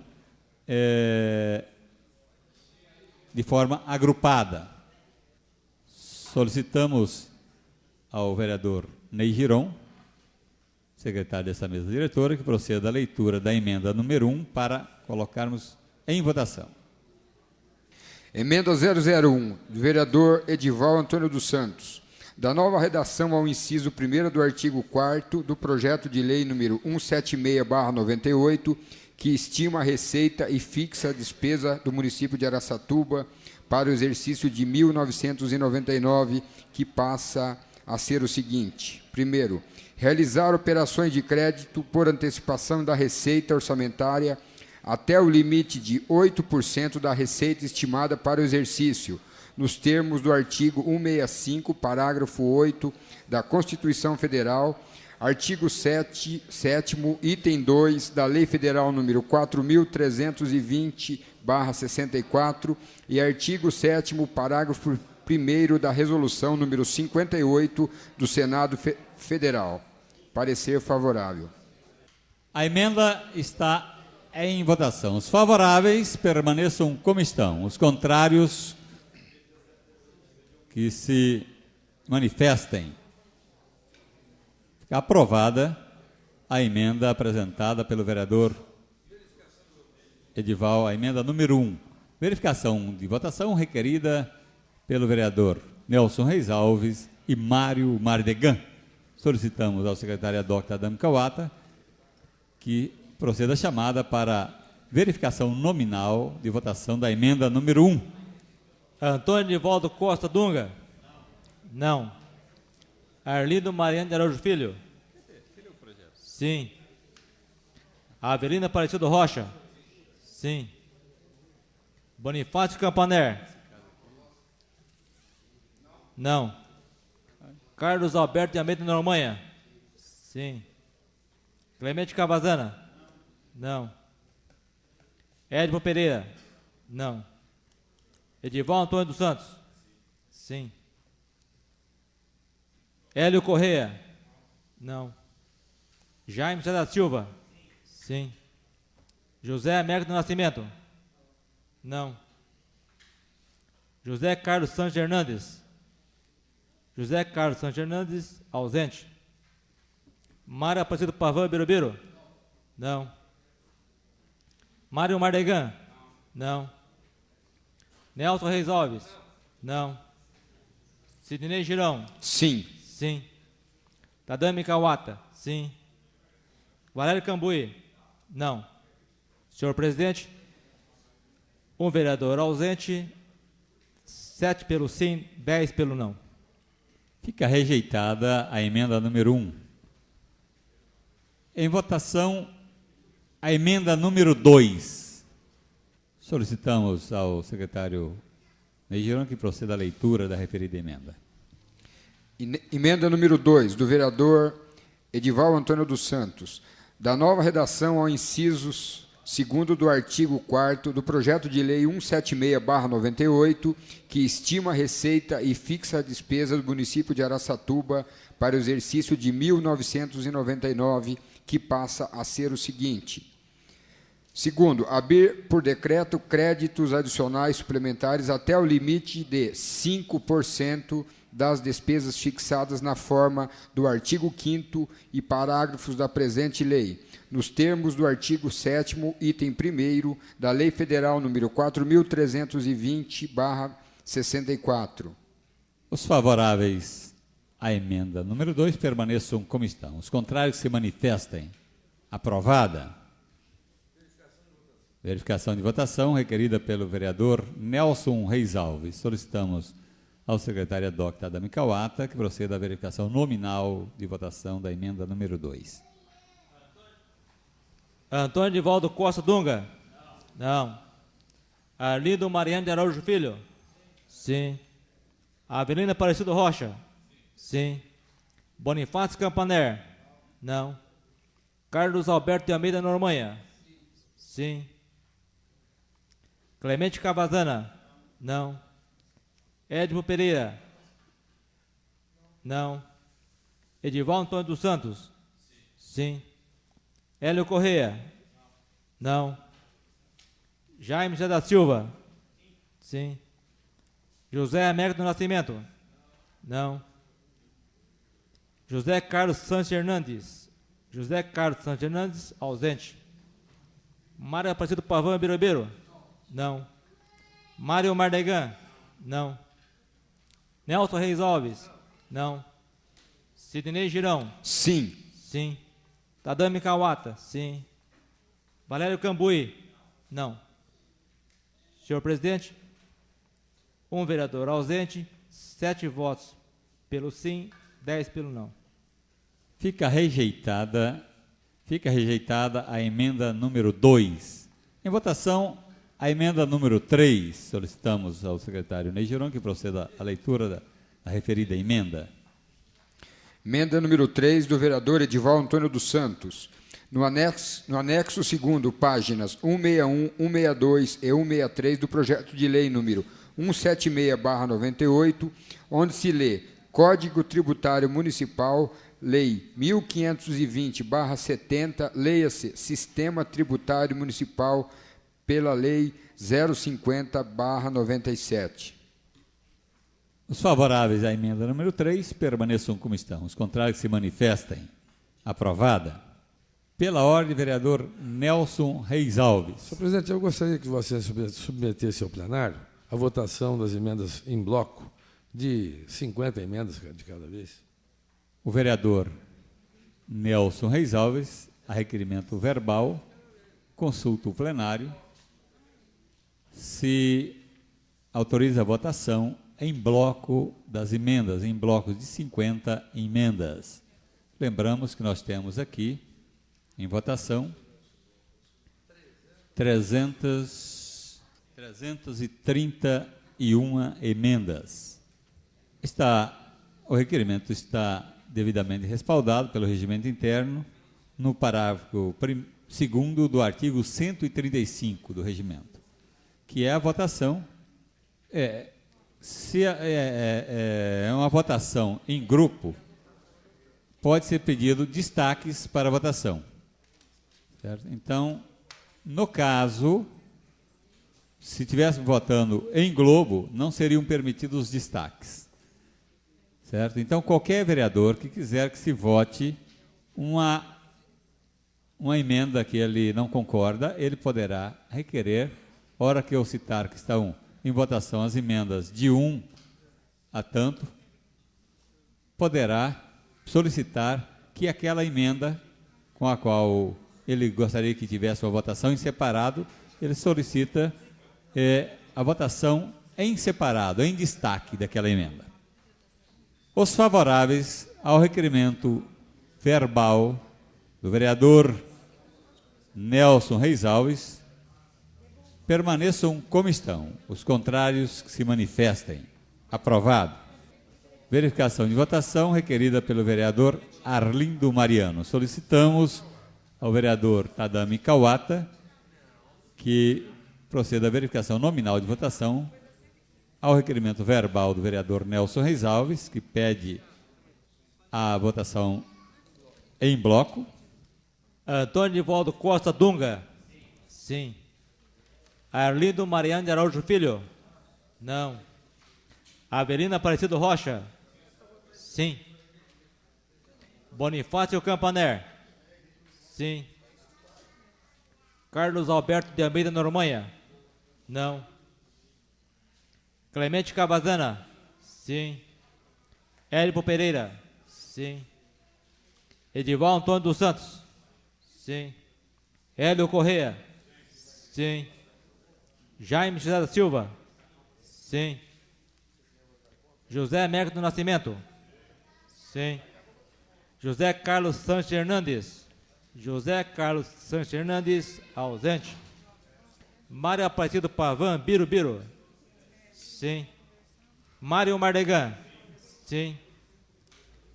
de forma agrupada. Solicitamos ao vereador Ney Giron, secretário dessa mesa diretora, que proceda à leitura da emenda número 1 para colocarmos em votação. Emenda 001, do vereador Edival Antônio dos Santos. Da nova redação ao inciso 1º do artigo 4º do projeto de lei número 176/98, que estima a receita e fixa a despesa do município de Araçatuba para o exercício de 1999, que passa a ser o seguinte. Primeiro, realizar operações de crédito por antecipação da receita orçamentária até o limite de 8% da receita estimada para o exercício, nos termos do artigo 165, parágrafo 8 da Constituição Federal, artigo 7º, item 2 da Lei Federal número 4.320/64 e artigo 7º, parágrafo 1º da Resolução número 58 do Senado Federal. Parecer favorável. A emenda está em votação. Os favoráveis permaneçam como estão. Os contrários que se manifestem. Fica aprovada a emenda apresentada pelo vereador Edival, a emenda número 1. Verificação de votação requerida pelo vereador Nelson Reis Alves e Mário Mardegan. Solicitamos ao secretário Dr. Adame Kawata que proceda a chamada para verificação nominal de votação da emenda número 1. Antônio Nivaldo Costa Dunga? Não. Arlindo Mariano de Araújo Filho? Sim. Avelina Aparecido Rocha? Sim. Bonifácio Campaner? Não. Carlos Alberto de Almeida Noronha? Sim. Clemente Cavazana? Não. Edmo Pereira? Não. Edival Antônio dos Santos? Sim. Hélio Correia? Não. Jaime César Silva? Sim. José Américo do Nascimento? Não. José Carlos Santos Hernandes? José Carlos Santos Hernandes, ausente. Mário Aparecido Pavan Birubiru? Não. Mário Mardegan? Não. Nelson Reis Alves? Não. Sidney Girão? Sim. Sim. Tadami Kawata? Sim. Valério Cambuí? Não. Senhor presidente, um vereador ausente, 7 pelo sim, 10 pelo não. Fica rejeitada a emenda número 1. Em votação, a emenda número 2. Solicitamos ao secretário Ney Giron que proceda à leitura da referida emenda. Emenda número 2, do vereador Edival Antônio dos Santos. Da nova redação ao inciso 2º do artigo 4º do projeto de lei 176/98, que estima a receita e fixa a despesa do município de Araçatuba para o exercício de 1999, que passa a ser o seguinte. Segundo, abrir por decreto créditos adicionais suplementares até o limite de 5% das despesas fixadas na forma do artigo 5º e parágrafos da presente lei, nos termos do artigo 7º, item 1º da Lei Federal número 4.320/64. Os favoráveis à emenda número 2 permaneçam como estão. Os contrários se manifestem. Aprovada. Verificação de votação requerida pelo vereador Nelson Reis Alves. Solicitamos ao secretário Dr. Tadami Kawata que proceda à verificação nominal de votação da emenda número 2. Antônio Divaldo Costa Dunga? Não. Arlindo Mariano de Araújo Filho? Sim. Avelina Aparecido Rocha? Sim. Bonifácio Campaner? Não. Carlos Alberto de Almeida Normanha? Sim. Clemente Cavazana? Não. Edmo Pereira? Não. Edival Antônio dos Santos? Sim. Hélio Correia? Não. Jaime José da Silva? Sim. José Américo do Nascimento? Não. José Carlos Santos Hernandes? José Carlos Santos Hernandes, ausente. Mário Aparecido Pavão Birubiru? Não. Mário Mardegan? Não. Nelson Reis Alves? Não. Sidney Girão? Sim. Sim. Tadami Kawata? Sim. Valério Cambuí? Não. Senhor presidente, um vereador ausente, 7 votos pelo sim, 10 pelo não. Fica rejeitada a emenda número 2. Em votação, a emenda número 3. Solicitamos ao secretário Ney Giron que proceda à leitura da referida emenda. Emenda número 3 do vereador Edival Antônio dos Santos. No anexo 2º, páginas 161, 162 e 163 do projeto de lei número 176/98, onde se lê Código Tributário Municipal, Lei 1520/70, leia-se Sistema Tributário Municipal pela Lei 050/97. Os favoráveis à emenda número 3 permaneçam como estão. Os contrários se manifestem. Aprovada. Pela ordem, vereador Nelson Reis Alves. Senhor presidente, eu gostaria que você submetesse ao plenário a votação das emendas em bloco de 50 emendas de cada vez. O vereador Nelson Reis Alves, a requerimento verbal, consulta o plenário se autoriza a votação em bloco das emendas, em blocos de 50 emendas. Lembramos que nós temos aqui, em votação, 331 emendas. O requerimento está devidamente respaldado pelo regimento interno no parágrafo 2º do artigo 135 do regimento, que é a votação. Se é uma votação em grupo, pode ser pedido destaques para a votação. Certo? Então, no caso, se estivéssemos votando em globo, não seriam permitidos os destaques. Certo? Então, qualquer vereador que quiser que se vote uma emenda que ele não concorda, ele poderá requerer, hora que eu citar que estão em votação as emendas de 1 a tanto, poderá solicitar que aquela emenda com a qual ele gostaria que tivesse uma votação em separado, ele solicita a votação em separado, em destaque daquela emenda. Os favoráveis ao requerimento verbal do vereador Nelson Reis Alves permaneçam como estão. Os contrários que se manifestem. Aprovado. Verificação de votação requerida pelo vereador Arlindo Mariano. Solicitamos ao vereador Tadami Kawata que proceda à verificação nominal de votação ao requerimento verbal do vereador Nelson Reis Alves, que pede a votação em bloco. Antônio Divaldo Costa Dunga? Sim. Arlindo Mariano de Araújo Filho? Não. Avelina Aparecido Rocha? Sim. Bonifácio Campaner? Sim. Carlos Alberto de Almeida Normanha? Não. Clemente Cavazana? Sim. Hélio Pereira? Sim. Edival Antônio dos Santos? Sim. Hélio Correia? Sim. Jaime José da Silva? Sim. José Américo do Nascimento? Sim. José Carlos Sanches Hernandes? José Carlos Sanches Hernandes, ausente. Mário Aparecido Pavan Birubiru? Sim. Mário Mardegan? Sim.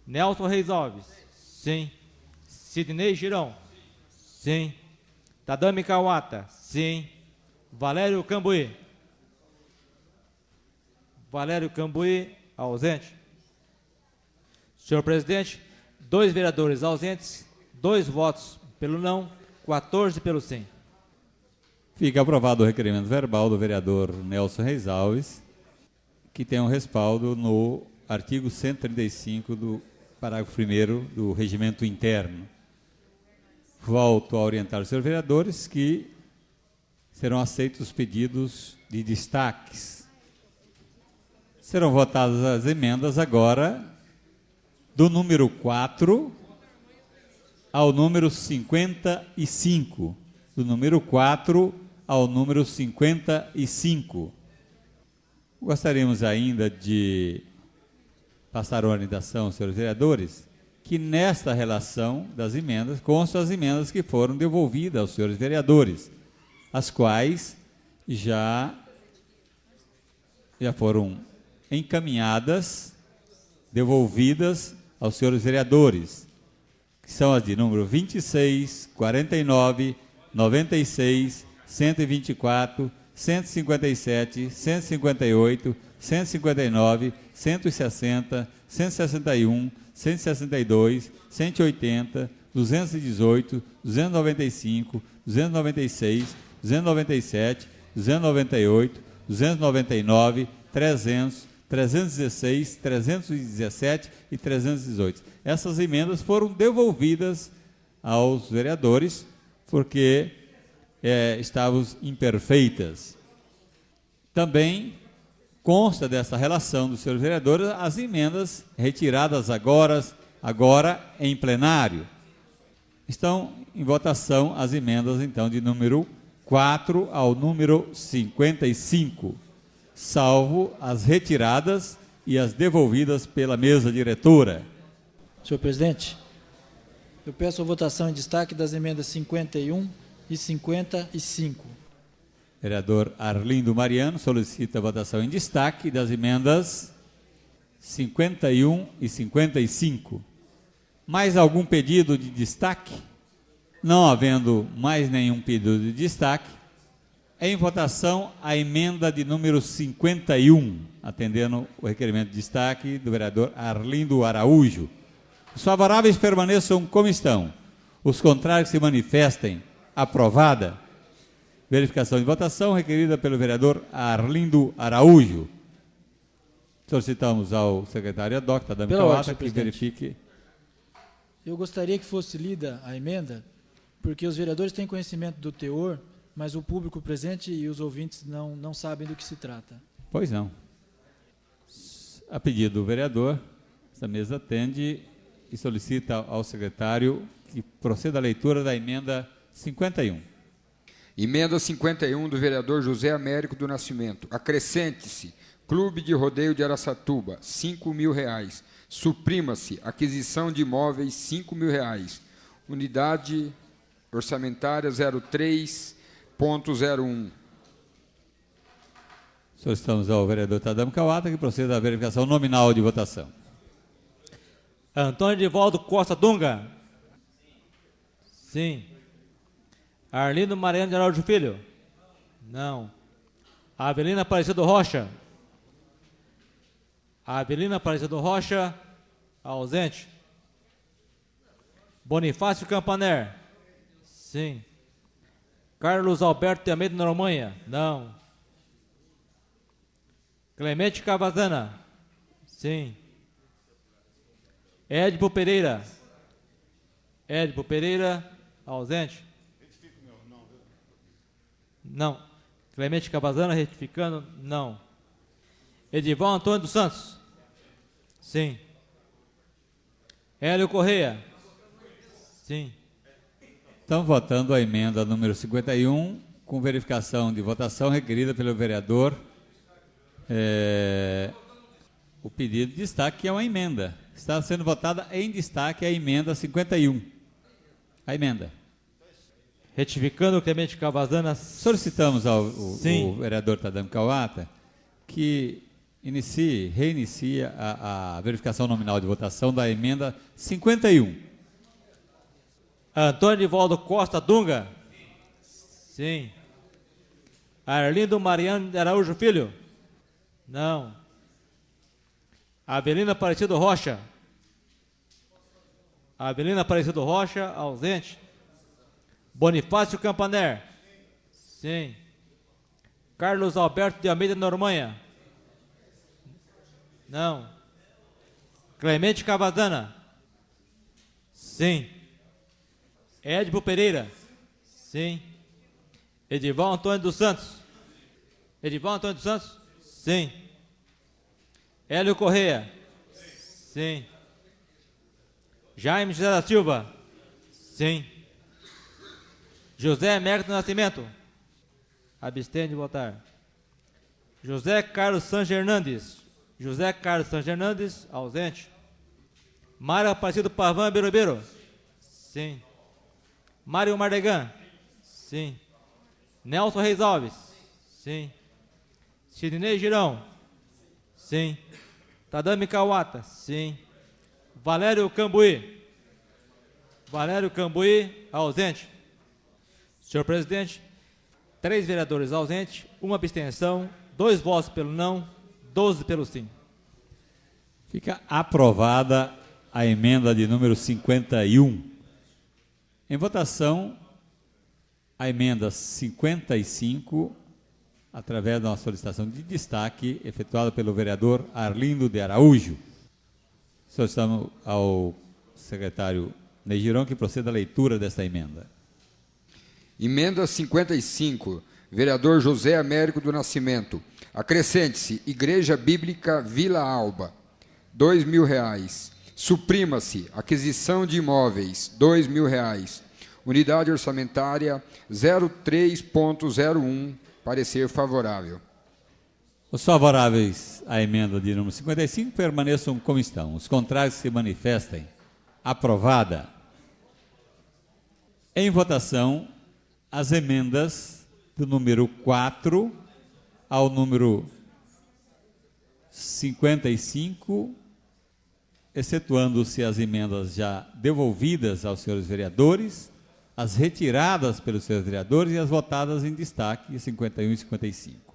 Nelson Reis Alves? Sim. Sidney Girão? Sim. Tadami Kawata? Sim. Valério Cambuí? Valério Cambuí, ausente. Senhor presidente, 2 vereadores ausentes, 2 votos pelo não, 14 pelo sim. Fica aprovado o requerimento verbal do vereador Nelson Reis Alves, que tem um respaldo no artigo 135 do parágrafo 1º do regimento interno. Volto a orientar os senhores vereadores que serão aceitos os pedidos de destaques. Serão votadas as emendas agora do número 4 ao número 55. Do número 4 ao número 55. Gostaríamos ainda de passar a orientação aos senhores vereadores que nesta relação das emendas constam as emendas que foram devolvidas aos senhores vereadores, as quais já foram encaminhadas, devolvidas aos senhores vereadores, que são as de número 26, 49, 96, 124, 157, 158, 159, 160, 161, 162, 180, 218, 295, 296, 297, 298, 299, 300, 316, 317 e 318. Essas emendas foram devolvidas aos vereadores porque estavam imperfeitas. Também consta dessa relação dos senhores vereadores as emendas retiradas agora em plenário. Estão em votação as emendas, então, de número 4 ao número 55, salvo as retiradas e as devolvidas pela mesa diretora. Senhor presidente, eu peço a votação em destaque das emendas 51 e 55. Vereador Arlindo Mariano solicita a votação em destaque das emendas 51 e 55. Mais algum pedido de destaque? Não havendo mais nenhum pedido de destaque, em votação a emenda de número 51, atendendo o requerimento de destaque do vereador Arlindo Araújo. Os favoráveis permaneçam como estão. Os contrários se manifestem. Aprovada. Verificação de votação requerida pelo vereador Arlindo Araújo. Solicitamos ao secretário ad hoc, Tadami Kawata, que verifique. Eu gostaria que fosse lida a emenda, porque os vereadores têm conhecimento do teor, mas o público presente e os ouvintes não sabem do que se trata. Pois não. A pedido do vereador, essa mesa atende e solicita ao secretário que proceda à leitura da emenda 51. Emenda 51 do vereador José Américo do Nascimento. Acrescente-se Clube de Rodeio de Araçatuba, R$5.000. Suprima-se aquisição de imóveis, R$5.000. Unidade orçamentária 03.01. Solicitamos ao vereador Tadami Kawata que proceda à verificação nominal de votação. Antônio Edivaldo Costa Dunga? Sim. Arlindo Mariano de Araújo Filho? Não. Avelina Aparecido Rocha? Avelina Aparecido Rocha, ausente. Bonifácio Campaner? Sim. Carlos Alberto de Almeida Noronha? Não. Clemente Cavazana? Sim. Edipo Pereira? Edipo Pereira, ausente. Não. Clemente Cavazana, retificando? Não. Edival Antônio dos Santos? Sim. Hélio Correia? Sim. Estamos votando a emenda número 51, com verificação de votação requerida pelo vereador. O pedido de destaque é uma emenda. Está sendo votada em destaque a emenda 51. A emenda. Retificando o Clemente Cavazana. Solicitamos ao vereador Tadamo Kawata que reinicie a verificação nominal de votação da emenda 51. Antônio Divaldo Costa Dunga. Sim. Arlindo Mariano de Araújo Filho. Não. Avelina Aparecido Rocha. Avelina Aparecido Rocha, ausente. Bonifácio Campaner. Sim. Carlos Alberto de Almeida Normanha. Não. Clemente Cavazana. Sim. Edipo Pereira. Sim. Edival Antônio dos Santos. Edival Antônio dos Santos. Sim. Hélio Correia. Sim. Jaime José da Silva. Sim. José Américo do Nascimento. Abstém de votar. José Carlos Sanches Hernandes. José Carlos Sanches Hernandes, ausente. Mário Aparecido Pavan Birubiru. Sim. Mário Mardegan. Sim. Nelson Reis Alves. Sim. Sidney Girão. Sim. Tadami Kawata. Sim. Valério Cambuí. Valério Cambuí, ausente. Senhor presidente, 3 vereadores ausentes, 1 abstenção, 2 votos pelo não, 12 pelo sim. Fica aprovada a emenda de número 51. Em votação, a emenda 55, através de uma solicitação de destaque efetuada pelo vereador Arlindo de Araújo. Solicitamos ao secretário Ney Girão que proceda à leitura desta emenda. Emenda 55, vereador José Américo do Nascimento. Acrescente-se Igreja Bíblica Vila Alba, R$2.000. Suprima-se aquisição de imóveis, R$2.000. Unidade orçamentária 03.01, parecer favorável. Os favoráveis à emenda de número 55 permaneçam como estão. Os contrários se manifestem. Aprovada. Em votação, as emendas do número 4 ao número 55, excetuando-se as emendas já devolvidas aos senhores vereadores, as retiradas pelos senhores vereadores e as votadas em destaque, 51 e 55.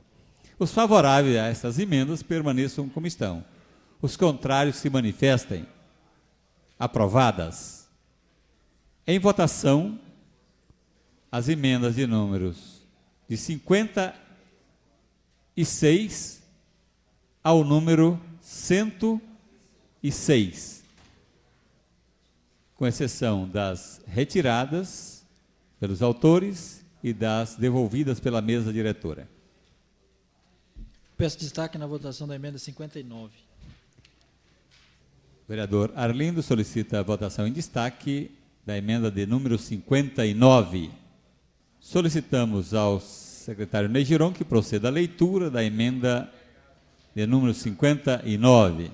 Os favoráveis a essas emendas permaneçam como estão. Os contrários se manifestem. Aprovadas. Em votação, as emendas de números de 56 ao número 106, com exceção das retiradas pelos autores e das devolvidas pela mesa diretora. Peço destaque na votação da emenda 59. O vereador Arlindo solicita a votação em destaque da emenda de número 59. Solicitamos ao secretário Ney Girão que proceda à leitura da emenda de número 59.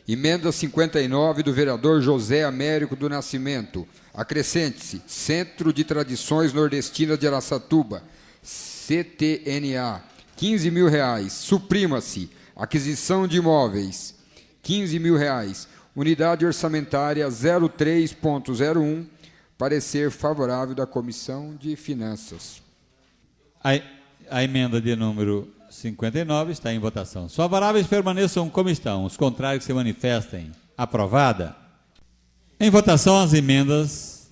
Emenda 59 do vereador José Américo do Nascimento. Acrescente-se Centro de Tradições Nordestinas de Araçatuba, CTNA, R$15.000. Suprima-se aquisição de imóveis, R$15.000. Unidade orçamentária 03.01, parecer favorável da Comissão de Finanças. A emenda de número 59 está em votação. Os favoráveis permaneçam como estão. Os contrários se manifestem. Aprovada. Em votação as emendas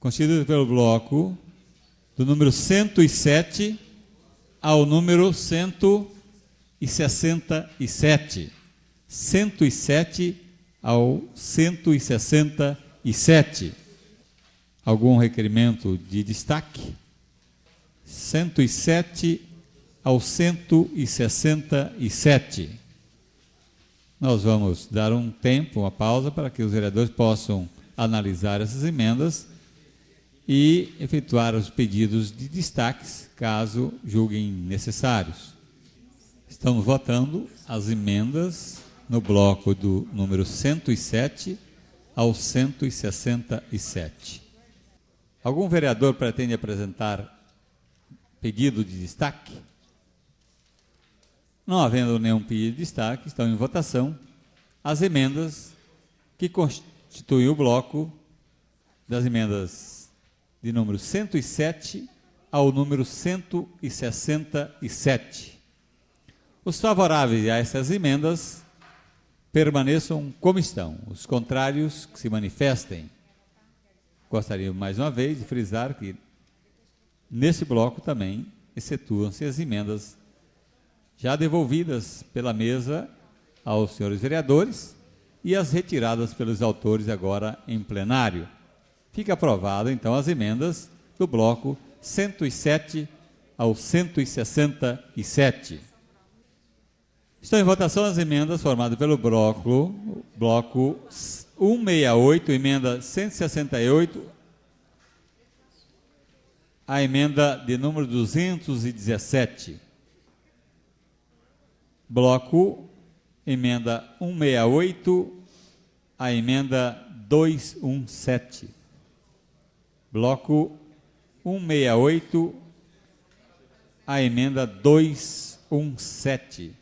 constituídas pelo bloco do número 107 ao número 167. 107 ao 167. Algum requerimento de destaque? 107 ao 167. Nós vamos dar um tempo, uma pausa, para que os vereadores possam analisar essas emendas e efetuar os pedidos de destaques, caso julguem necessários. Estamos votando as emendas no bloco do número 107 ao 167. Algum vereador pretende apresentar pedido de destaque? Não havendo nenhum pedido de destaque, estão em votação as emendas que constituem o bloco das emendas de número 107 ao número 167. Os favoráveis a essas emendas permaneçam como estão. Os contrários que se manifestem. Gostaria mais uma vez de frisar que nesse bloco também excetuam-se as emendas já devolvidas pela mesa aos senhores vereadores e as retiradas pelos autores agora em plenário. Fica aprovado então as emendas do bloco 107 ao 167. Estão em votação as emendas formadas pelo bloco 168, emenda 168, a emenda de número 217. Bloco emenda 168, a emenda 217. Bloco 168, a emenda 217.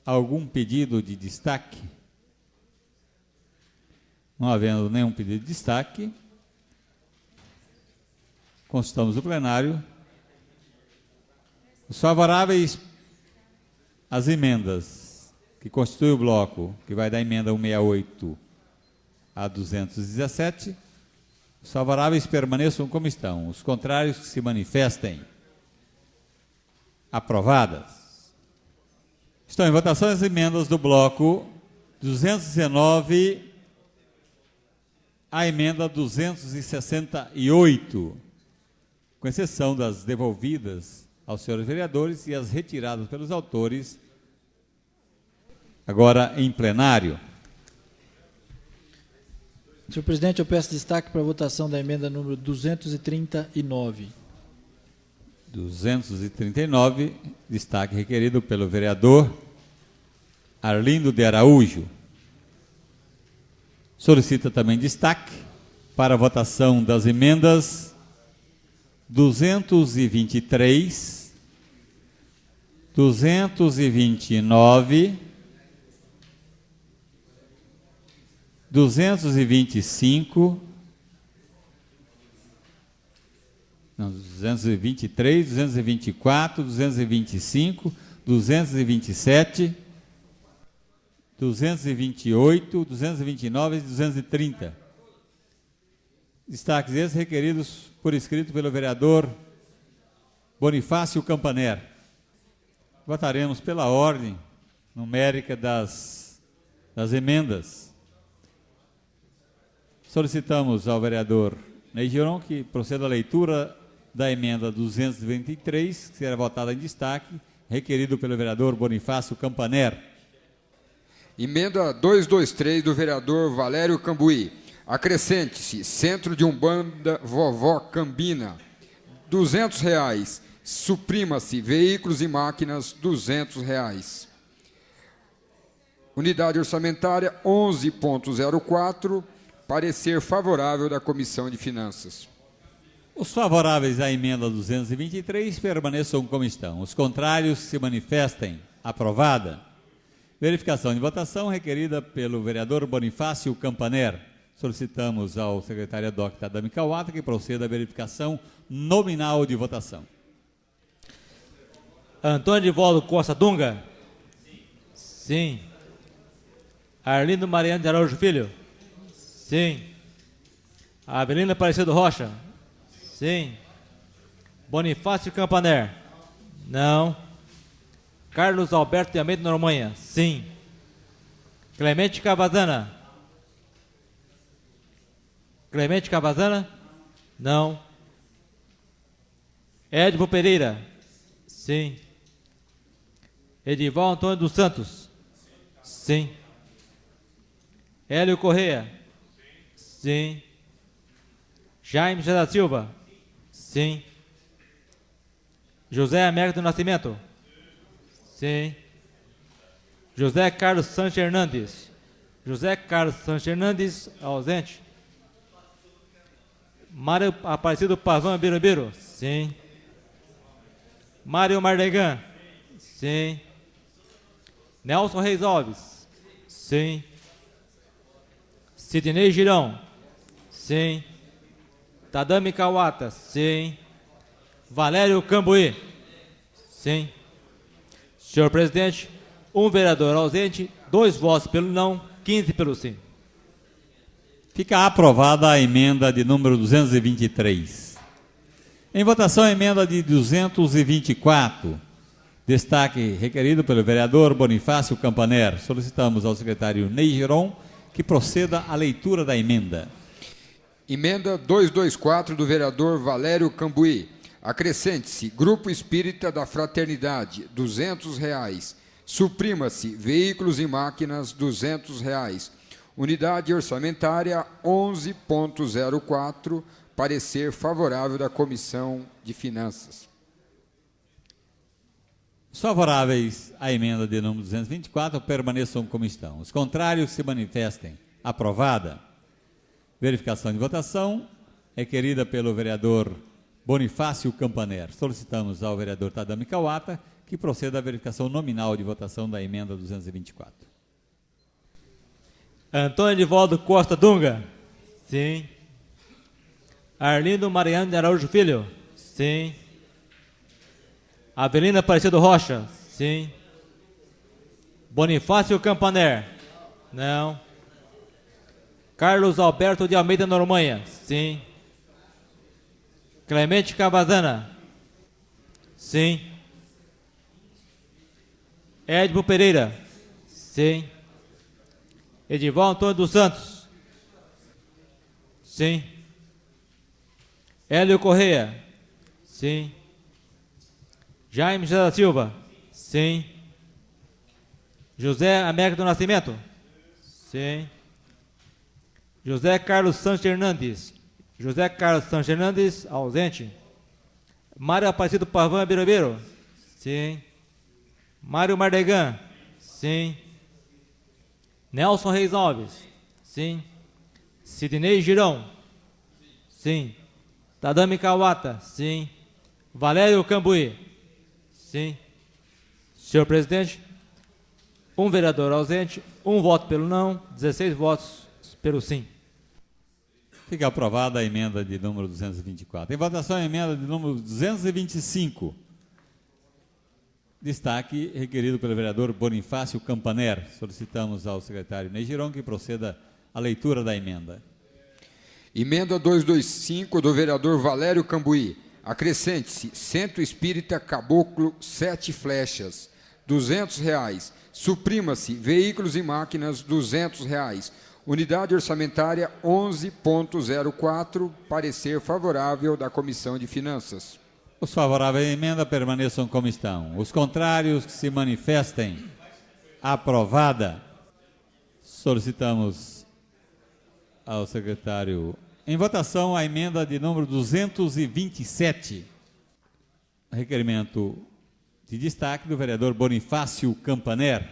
Algum pedido de destaque? Não havendo nenhum pedido de destaque, consultamos o plenário. Os favoráveis às emendas que constituem o bloco, que vai da emenda 168 a 217, os favoráveis permaneçam como estão. Os contrários que se manifestem. Aprovadas. Estão em votação as emendas do bloco 219 à emenda 268, com exceção das devolvidas aos senhores vereadores e as retiradas pelos autores, agora em plenário. Senhor presidente, eu peço destaque para a votação da emenda número 239. 239, destaque requerido pelo vereador Arlindo de Araújo. Solicita também destaque para a votação das emendas 223, 229, 225, 223, 224, 225, 227, 228, 229 e 230. Destaques esses requeridos por escrito pelo vereador Bonifácio Campaner. Votaremos pela ordem numérica das emendas. Solicitamos ao vereador Ney Giron que proceda à leitura da emenda 223, que será votada em destaque, requerido pelo vereador Bonifácio Campaner. Emenda 223 do vereador Valério Cambuí. Acrescente-se Centro de Umbanda Vovó Cambina, R$200. Suprima-se Veículos e Máquinas, R$200. Unidade orçamentária 11.04, parecer favorável da Comissão de Finanças. Os favoráveis à emenda 223 permaneçam como estão. Os contrários se manifestem. Aprovada. Verificação de votação requerida pelo vereador Bonifácio Campaner. Solicitamos ao secretário Dr. Adame Kawata que proceda à verificação nominal de votação. Antônio Divaldo Costa Dunga? Sim. Arlindo Mariano de Araújo Filho? Sim. Avelina Aparecido Rocha? Sim. Bonifácio Campaner? Não. Carlos Alberto de Almeida Noronha? Sim. Clemente Cavazana? Clemente Cavazana? Não. Edipo Pereira? Sim. Edival Antônio dos Santos? Sim. Hélio Correia? Sim. Jaime José da Silva? Sim. José Américo do Nascimento? Sim. José Carlos Sanches Hernandes? José Carlos Sanches Hernandes, ausente. Mário Aparecido Pavão Birubiru? Sim. Mário Mardegan? Sim. Nelson Reis Alves? Sim. Sidnei Girão? Sim. Tadami Kawata? Sim. Valério Cambuí? Sim. Senhor presidente, um vereador ausente, 2 votos pelo não, 15 pelo sim. Fica aprovada a emenda de número 223. Em votação, a emenda de 224. Destaque requerido pelo vereador Bonifácio Campaner. Solicitamos ao secretário Ney Giron que proceda à leitura da emenda. Emenda 224 do vereador Valério Cambuí. Acrescente-se Grupo Espírita da Fraternidade, R$200. Suprima-se Veículos e Máquinas, R$200. Unidade orçamentária 11.04. Parecer favorável da Comissão de Finanças. Os favoráveis à emenda de número 224 permaneçam como estão. Os contrários se manifestem. Aprovada. Verificação de votação requerida pelo vereador Bonifácio Campaner. Solicitamos ao vereador Tadami Kawata que proceda à verificação nominal de votação da emenda 224. Antônio Edivaldo Costa Dunga? Sim. Arlindo Mariano de Araújo Filho? Sim. Avelina Aparecido Rocha? Sim. Bonifácio Campaner? Não. Carlos Alberto de Almeida Noronha? Sim. Clemente Cavazana? Sim. Edipo Pereira? Sim. Edival Antônio dos Santos? Sim. Hélio Correia? Sim. Jaime José da Silva? Sim. José Américo do Nascimento? Sim. José Carlos Sanches Hernandes? José Carlos Sanches Hernandes, ausente. Mário Aparecido Pavão Birubiru? Sim. Mário Mardegan? Sim. Nelson Reis Alves? Sim. Sidnei Girão? Sim. Tadami Kawata? Sim. Valério Cambuí? Sim. Senhor presidente, um vereador ausente, 1 voto pelo não, 16 votos pelo sim. Fica aprovada a emenda de número 224. Em votação, a emenda de número 225. Destaque requerido pelo vereador Bonifácio Campaner. Solicitamos ao secretário Ney Giron que proceda à leitura da emenda. Emenda 225 do vereador Valério Cambuí. Acrescente-se Centro Espírita Caboclo 7 Flechas, R$200. Suprima-se Veículos e Máquinas, R$200. Unidade orçamentária 11.04. Parecer favorável da Comissão de Finanças. Os favoráveis à emenda permaneçam como estão. Os contrários que se manifestem. Aprovada. Solicitamos ao secretário. Em votação, a emenda de número 227. Requerimento de destaque do vereador Bonifácio Campaner.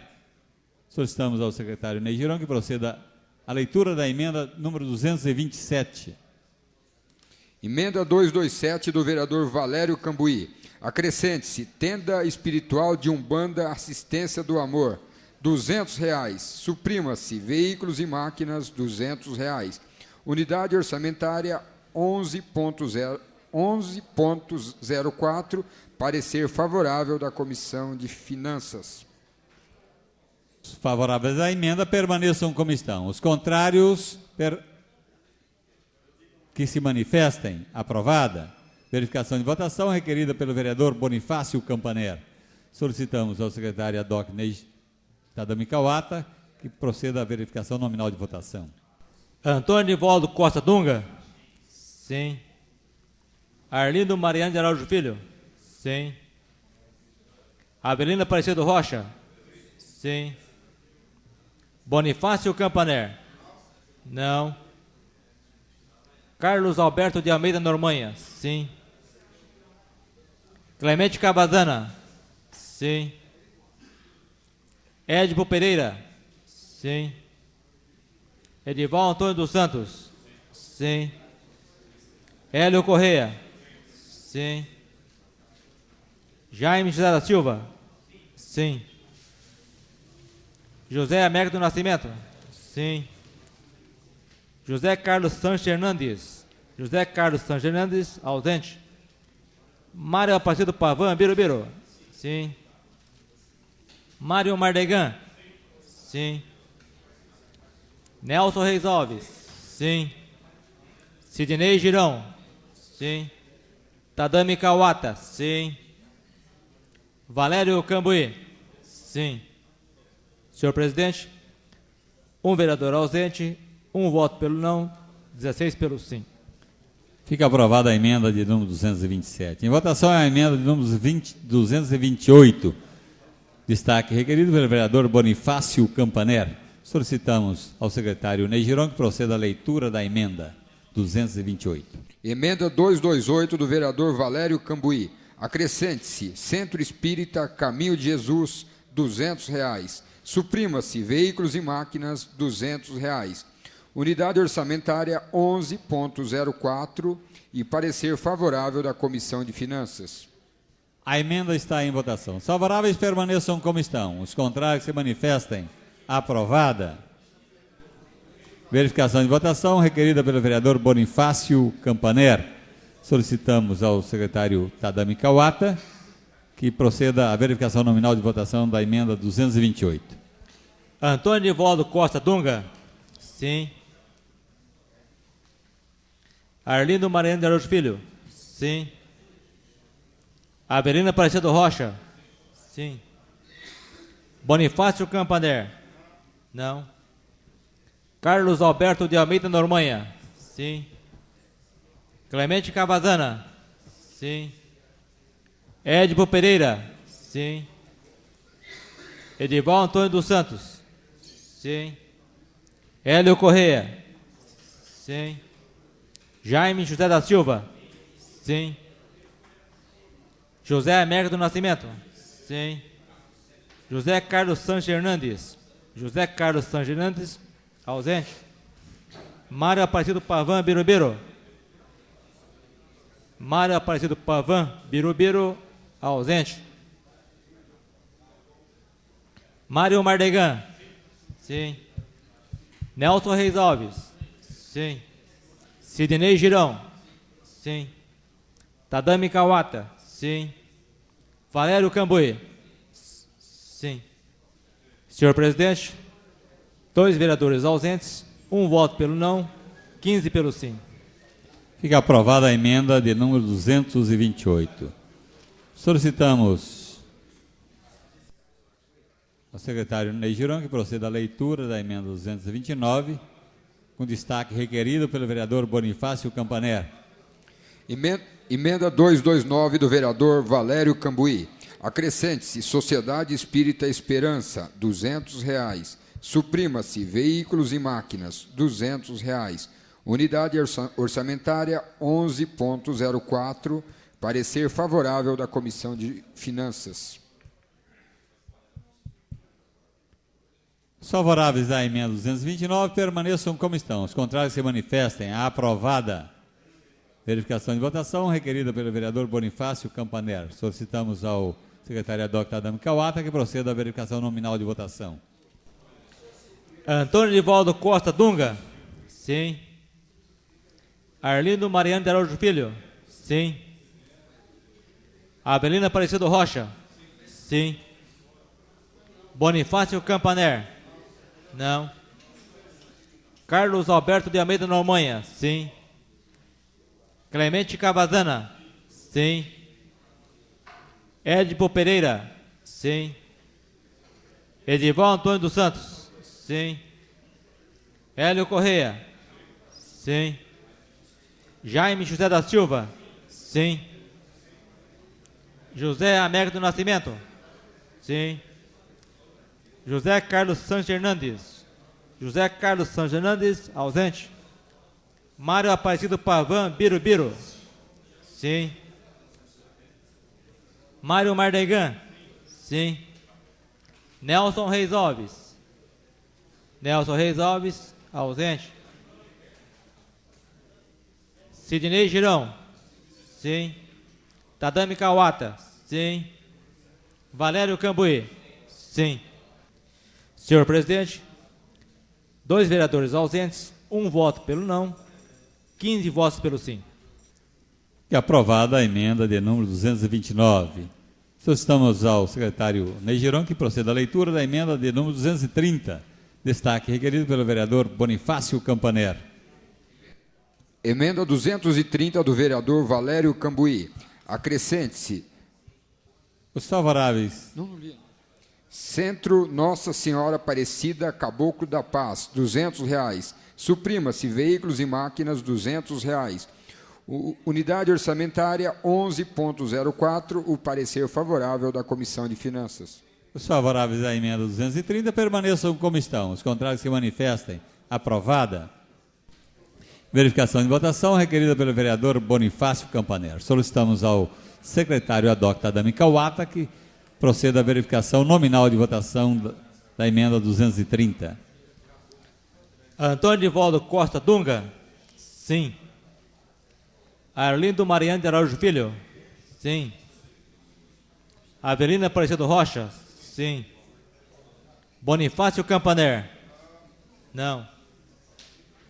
Solicitamos ao secretário Ney Giron que proceda à leitura da emenda número 227. Emenda 227 do vereador Valério Cambuí. Acrescente-se Tenda Espiritual de Umbanda Assistência do Amor, R$200. Suprima-se Veículos e Máquinas, R$200. Unidade orçamentária 11.04. Parecer favorável da Comissão de Finanças. Os favoráveis à emenda permaneçam como estão. Os contrários que se manifestem. Aprovada. Verificação de votação requerida pelo vereador Bonifácio Campaner. Solicitamos ao secretário ad hoc Ney Tadami Kawata que proceda à verificação nominal de votação. Antônio Edivaldo Costa Dunga? Sim. Arlindo Mariano de Araújo Filho? Sim. Avelina Aparecido Rocha? Sim. Bonifácio Campaner? Não. Carlos Alberto de Almeida Normanha, sim. Clemente Cavazana, sim. Edipo Pereira, sim. Edival Antônio dos Santos, sim. Hélio Correia, sim. Jaime José da Silva, sim. José Américo do Nascimento, sim. José Carlos Sanches Hernandes, José Carlos Sanches Hernandes, ausente. Mário Aparecido Pavan Birubiru, sim. Mário Mardegan, sim. Nelson Reis Alves, sim. Sidney Girão, sim. Tadami Kawata, sim. Valério Cambuí, sim. Senhor presidente, um vereador ausente, um voto pelo não, 16 pelo sim. Fica aprovada a emenda de número 227. Em votação é a emenda de número 228. Destaque requerido pelo vereador Bonifácio Campaner. Solicitamos ao secretário Ney Giron que proceda à leitura da emenda 228. Emenda 228 do vereador Valério Cambuí. Acrescente-se Centro Espírita Caminho de Jesus, R$200. Suprima-se Veículos e Máquinas, R$200. Unidade orçamentária 11.04 e parecer favorável da Comissão de Finanças. A emenda está em votação. Os favoráveis permaneçam como estão. Os contrários se manifestem. Aprovada. Verificação de votação requerida pelo vereador Bonifácio Campaner. Solicitamos ao secretário Tadami Kawata que proceda à verificação nominal de votação da emenda 228. Antônio Nivaldo Costa Dunga, sim. Arlindo Mariano de Araújo Filho, sim. Avelina Aparecido Rocha, sim. Bonifácio Campaner, não. Carlos Alberto de Almeida Normanha, sim. Clemente Cavazana, sim. Edipo Pereira, sim. Edival Antônio dos Santos, sim. Hélio Correia, sim. Jaime José da Silva, sim. José Américo do Nascimento, sim. José Carlos Sanches Hernandes, José Carlos Sanches Hernandes, ausente. Mário Aparecido Pavan Birubiru, Mário Aparecido Pavan Birubiru, ausente. Mário Mardegan, sim. Nelson Reis Alves, sim. Sidney Girão, sim. Tadami Kawata, sim. Valério Cambuí, sim. Senhor presidente, 2 vereadores ausentes, 1 voto pelo não, 15 pelo sim. Fica aprovada a emenda de número 228. Solicitamos ao secretário Ney Giron que proceda à leitura da emenda 229, com destaque requerido pelo vereador Bonifácio Campaner. Emenda 229 do vereador Valério Cambuí. Acrescente-se Sociedade Espírita Esperança, R$200. Suprima-se Veículos e Máquinas, R$200. Unidade orçamentária 11.04. Parecer favorável da Comissão de Finanças. Os favoráveis à emenda 229 permaneçam como estão. Os contrários se manifestem. Aprovada. Verificação de votação requerida pelo vereador Bonifácio Campaner. Solicitamos ao secretário Dr. Adam Kawata que proceda à verificação nominal de votação. Antônio Nivaldo Costa Dunga, sim. Arlindo Mariano de Araújo Filho, sim. Avelina Aparecido Rocha, sim. Bonifácio Campaner, não. Carlos Alberto de Almeida Normanha, sim. Clemente Cavazana, sim. Edipo Pereira, sim. Edival Antônio dos Santos, sim. Hélio Correia, sim. Jaime José da Silva, sim. José Américo do Nascimento, sim. José Carlos Sanches Hernandes, José Carlos Sanches Hernandes, ausente. Mário Aparecido Pavan Birubiru. Sim. Mário Mardegan. Sim. Nelson Reis Alves. Nelson Reis Alves, ausente. Sidney Girão. Sim. Tadami Kawata. Sim. Valério Cambuí. Sim. Senhor presidente, 2 vereadores ausentes, 1 voto pelo não, 15 votos pelo sim. E aprovada a emenda de número 229. Solicitamos ao secretário Ney Girão que proceda à leitura da emenda de número 230. Destaque requerido pelo vereador Bonifácio Campaner. Emenda 230 do vereador Valério Cambuí. Acrescente-se. Os favoráveis. Centro Nossa Senhora Aparecida Caboclo da Paz, R$200. Suprima-se veículos e máquinas, R$200. Unidade orçamentária 11.04, o parecer favorável da Comissão de Finanças. Os favoráveis à emenda 230 permaneçam como estão. Os contrários se manifestem. Aprovada. Verificação de votação requerida pelo vereador Bonifácio Campaner. Solicitamos ao secretário ad hoc Tadami Kawata que proceda à verificação nominal de votação da emenda 230. Antônio Divaldo Costa Dunga. Sim. Arlindo Mariano de Araújo Filho. Sim. Avelina Aparecido Rocha. Sim. Bonifácio Campaner. Não.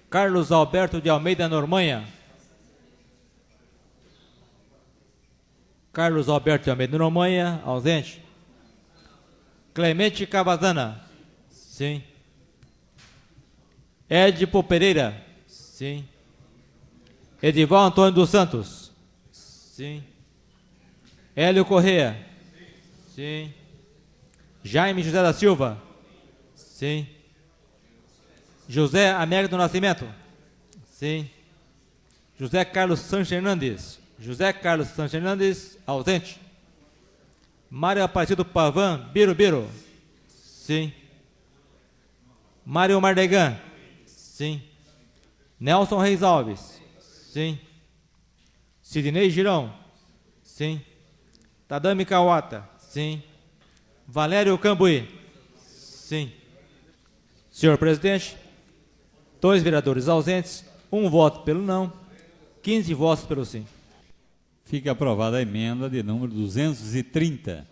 Carlos Alberto de Almeida Normanha. Carlos Alberto de Almeida Normanha, ausente. Clemente Cavazana. Sim. Edipo Pereira. Sim. Edival Antônio dos Santos. Sim. Hélio Corrêa. Sim. Jaime José da Silva. Sim. José Américo do Nascimento. Sim. José Carlos Sanches Hernandes. José Carlos Sanches Hernandes, ausente. Mário Aparecido Pavan Birubiru. Sim. Mário Mardegan. Sim. Nelson Reis Alves. Sim. Sidney Girão. Sim. Tadami Kawata. Sim. Valério Cambuí. Sim. Senhor presidente, 2 vereadores ausentes, 1 voto pelo não, 15 votos pelo sim. Fica aprovada a emenda de número 230.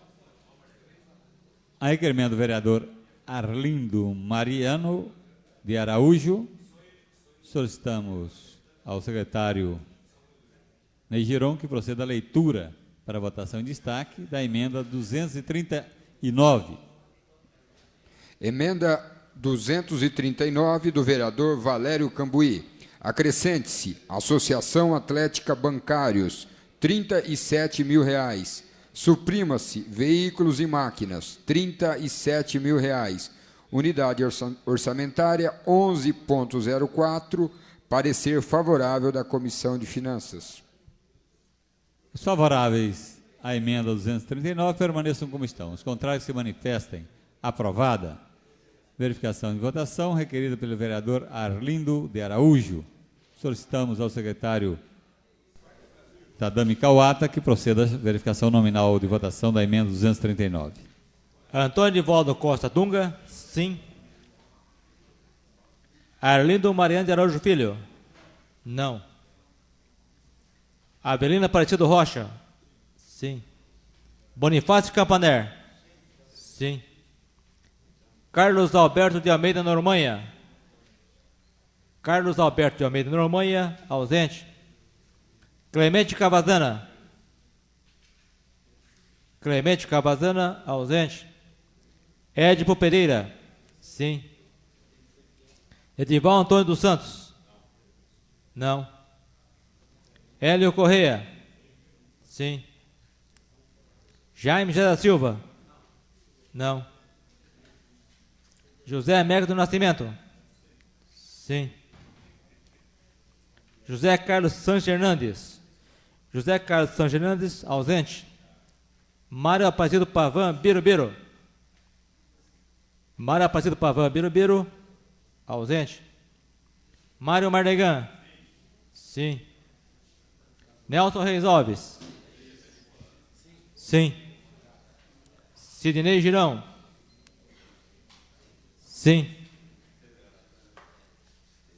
A requerimento do vereador Arlindo Mariano de Araújo, solicitamos ao secretário Ney Girão que proceda à leitura para votação em destaque da emenda 239. Emenda 239 do vereador Valério Cambuí. Acrescente-se Associação Atlética Bancários, R$37 mil. Suprima-se veículos e máquinas, R$37 mil. Unidade orçamentária 11.04, parecer favorável da Comissão de Finanças. Os favoráveis à emenda 239 permaneçam como estão. Os contrários se manifestem. Aprovada. Verificação de votação requerida pelo vereador Arlindo de Araújo. Solicitamos ao secretário Tadami Kawata que proceda à verificação nominal de votação da emenda 239. Antônio Divaldo Costa Dunga, sim. Arlindo Mariano de Araújo Filho, não. Avelina Aparecido Rocha, sim. Bonifácio Campaner, sim. Carlos Alberto de Almeida Normanha. Carlos Alberto de Almeida Normanha, ausente. Clemente Cavazana. Clemente Cavazana, ausente. Edipo Pereira, sim. Edival Antônio dos Santos, não. Hélio Corrêa, sim. Jaime José da Silva, não. José Américo do Nascimento, sim. José Carlos Sanches Hernandes. José Carlos Sanches Hernandes, ausente. Mário Aparecido Pavan Birubiru. Mário Aparecido Pavan Birubiru, ausente. Mário Mardegan, Sim. Nelson Reis Alves? Sim. Sidnei Girão? Sim.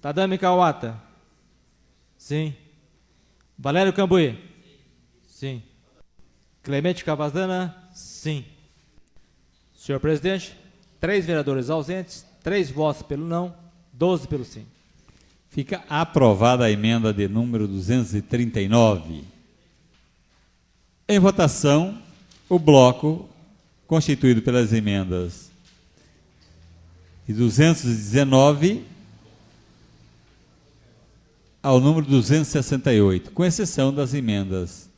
Tadami Kawata? Sim. Valério Cambuí? Sim. Clemente Cavazana? Sim. Senhor presidente, 3 vereadores ausentes, 3 votos pelo não, 12 pelo sim. Fica aprovada a emenda de número 239. Em votação, o bloco constituído pelas emendas de 219 ao número 268, com exceção das emendas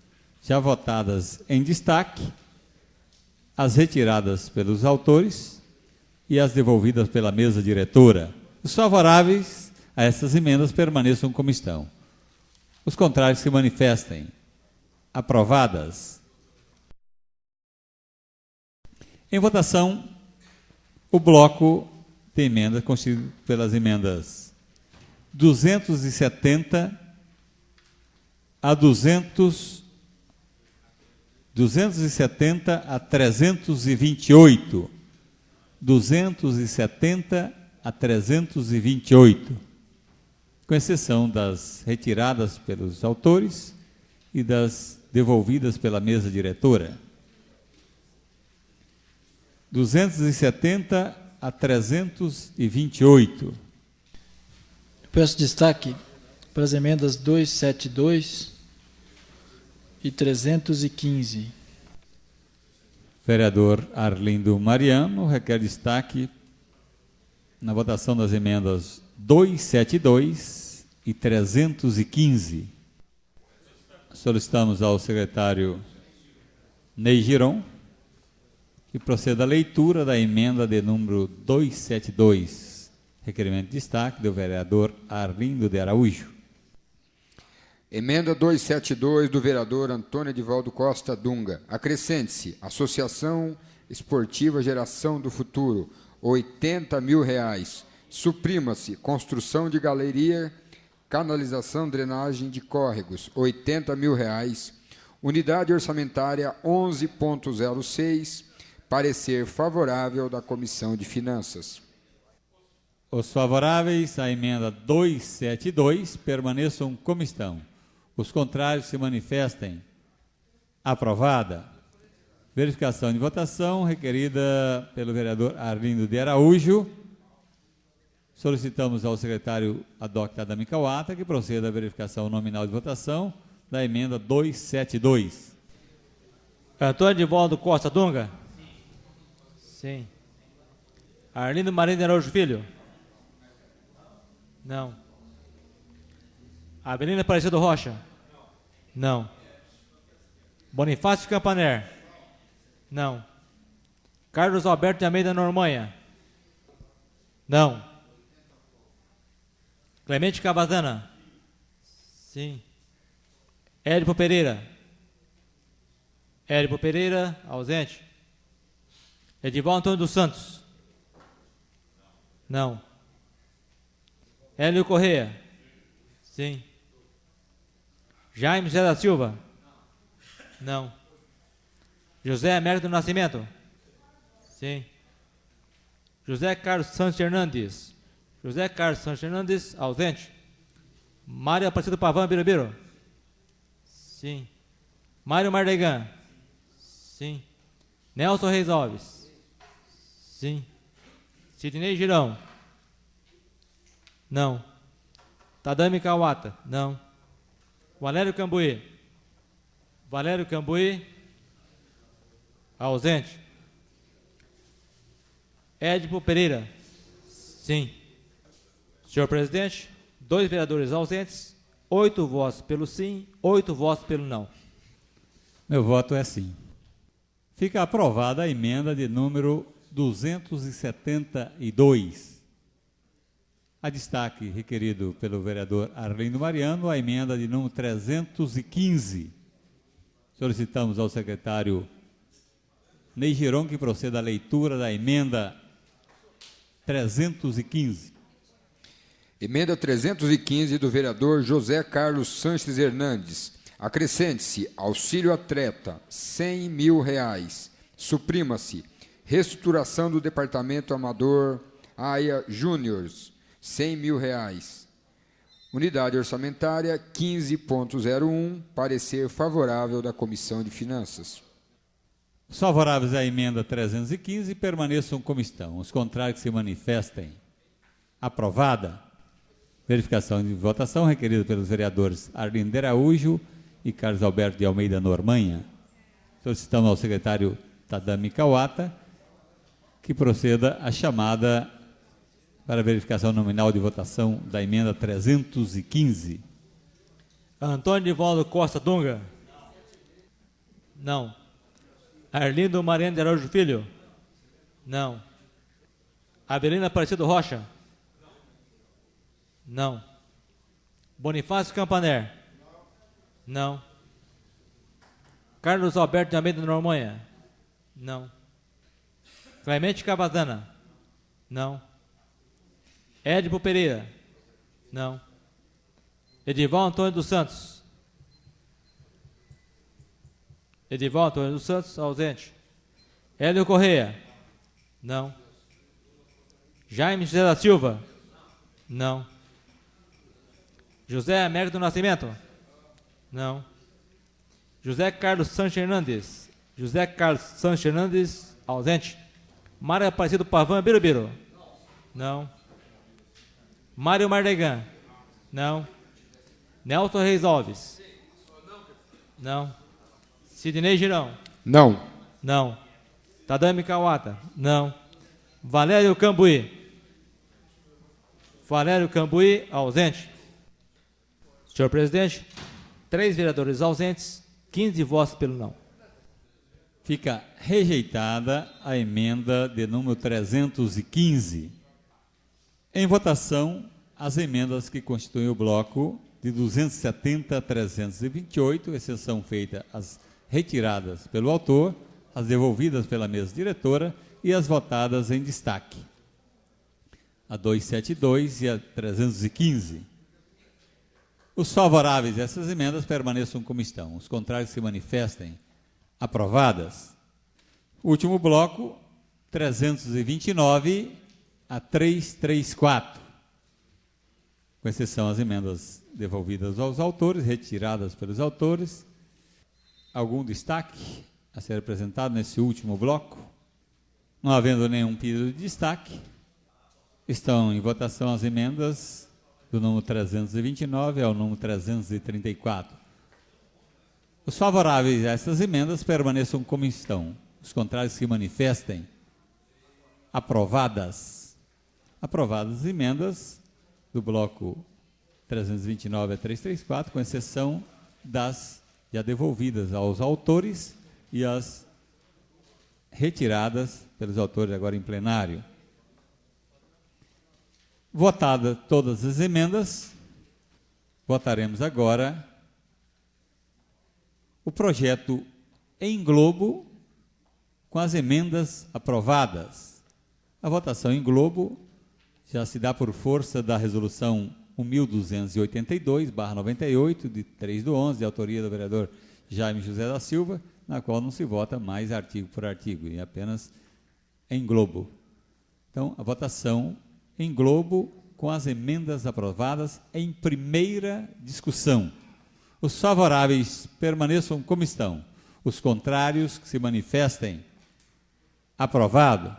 já votadas em destaque, as retiradas pelos autores e as devolvidas pela mesa diretora. Os favoráveis a essas emendas permaneçam como estão. Os contrários se manifestem. Aprovadas. Em votação, o bloco de emendas constituído pelas emendas 270 a 270 a 328. 270 a 328. Com exceção das retiradas pelos autores e das devolvidas pela mesa diretora. 270 a 328. Peço destaque para as emendas 272 e 315. Vereador Arlindo Mariano requer destaque na votação das emendas 272 e 315. Solicitamos ao secretário Ney Giron que proceda à leitura da emenda de número 272. Requerimento de destaque do vereador Arlindo de Araújo. Emenda 272 do vereador Antônio Edivaldo Costa Dunga. Acrescente-se, Associação Esportiva Geração do Futuro, R$80 mil. Suprima-se, construção de galeria, canalização, drenagem de córregos, R$80 mil. Unidade orçamentária 11.06, parecer favorável da Comissão de Finanças. Os favoráveis à emenda 272 permaneçam como estão. Os contrários se manifestem. Aprovada. Verificação de votação requerida pelo vereador Arlindo de Araújo. Solicitamos ao secretário Adoc Tadami Kawata que proceda à verificação nominal de votação da emenda 272. Antônio Edivaldo Costa Dunga? Sim. Arlindo Marinho de Araújo Filho? Não. Avelina Aparecido Rocha? Não. Bonifácio Campaner? Não. Carlos Alberto de Almeida Normanha? Não. Clemente Cavazana? Sim. Érico Pereira? Érico Pereira, ausente. Edivaldo Antônio dos Santos? Não. Hélio Correia? Sim. Jaime José da Silva? Não. José Américo do Nascimento? Sim. José Carlos Santos Hernandes? José Carlos Santos Hernandes, ausente. Mário Aparecido Pavan Birubiru? Sim. Mário Mardegan? Sim. Nelson Reis Alves? Sim. Sidnei Girão? Não. Tadami Kawata? Não. Valério Cambuí? Valério Cambuí? Ausente. Édipo Pereira? Sim. Senhor presidente, 2 vereadores ausentes, 8 votos pelo sim, 8 votos pelo não. Meu voto é sim. Fica aprovada a emenda de número 272. A destaque requerido pelo vereador Arlindo Mariano, a emenda de número 315. Solicitamos ao secretário Ney Giron que proceda à leitura da emenda 315. Emenda 315 do vereador José Carlos Sanches Hernandes. Acrescente-se auxílio atleta, R$100.000. Suprima-se reestruturação do departamento amador AIA Júniors, R$100.000. Unidade orçamentária 15.01, parecer favorável da Comissão de Finanças. Os favoráveis à emenda 315 permaneçam como estão. Os contrários que se manifestem. Aprovada. Verificação de votação requerida pelos vereadores Arlindo de Araújo e Carlos Alberto de Almeida Normanha. Solicitamos ao secretário Tadami Kawata que proceda a chamada para verificação nominal de votação da emenda 315. Antônio Divaldo Costa Dunga? Não. Arlindo Mariano de Araújo Filho? Não. Avelina Aparecido Rocha? Não. Bonifácio Campaner? Não. Carlos Alberto de Almeida Normanha? Não. Clemente Cavazana? Não. Édipo Pereira? Não. Edival Antônio dos Santos? Edival Antônio dos Santos, ausente. Hélio Correia? Não. Jaime José da Silva? Não. José Américo do Nascimento? Não. José Carlos Sanches Hernandes? José Carlos Sanches Hernandes, ausente. Mário Aparecido Pavan Birubiru? Não. Mário Mardegan? Não. Nelson Reis Alves? Não. Sidney Girão? Não. Não. Tadami Kawata? Não. Valério Cambuí? Valério Cambuí, ausente. Senhor presidente, 3 vereadores ausentes, 15 votos pelo não. Fica rejeitada a emenda de número 315. Em votação, as emendas que constituem o bloco de 270 a 328, exceção feita as retiradas pelo autor, as devolvidas pela mesa diretora e as votadas em destaque. A 272 e a 315. Os favoráveis a essas emendas permaneçam como estão. Os contrários se manifestem. Aprovadas. Último bloco, 329 a 334. Com exceção às emendas devolvidas aos autores, retiradas pelos autores. Algum destaque a ser apresentado nesse último bloco? Não havendo nenhum pedido de destaque, estão em votação as emendas do número 329 ao número 334. Os favoráveis a essas emendas permaneçam como estão. Os contrários se manifestem. Aprovadas. Aprovadas as emendas do bloco 329 a 334, com exceção das já devolvidas aos autores e as retiradas pelos autores agora em plenário. Votadas todas as emendas, votaremos agora o projeto em globo com as emendas aprovadas. A votação em globo já se dá por força da resolução 1282/98, de 3/11, de autoria do vereador Jaime José da Silva, na qual não se vota mais artigo por artigo, e apenas em globo. Então, a votação em globo com as emendas aprovadas em primeira discussão. Os favoráveis permaneçam como estão. Os contrários que se manifestem. Aprovado.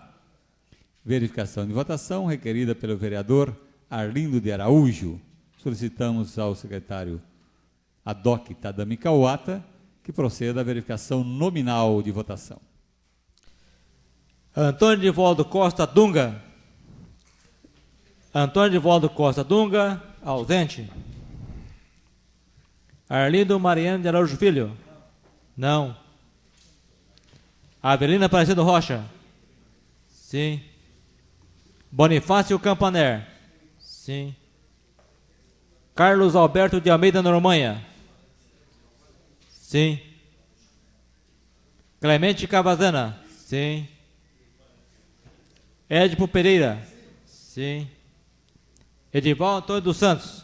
Verificação de votação requerida pelo vereador Arlindo de Araújo. Solicitamos ao secretário Adoc Tadami Kawata que proceda à verificação nominal de votação. Antônio Divaldo Costa Dunga? Antônio Divaldo Costa Dunga, ausente. Arlindo Mariano de Araújo Filho? Não. Avelina Aparecido Rocha? Sim. Bonifácio Campaner? Sim. Carlos Alberto de Almeida Normanha? Sim. Clemente Cavazana? Sim. Édipo Pereira? Sim. Edival Antônio dos Santos.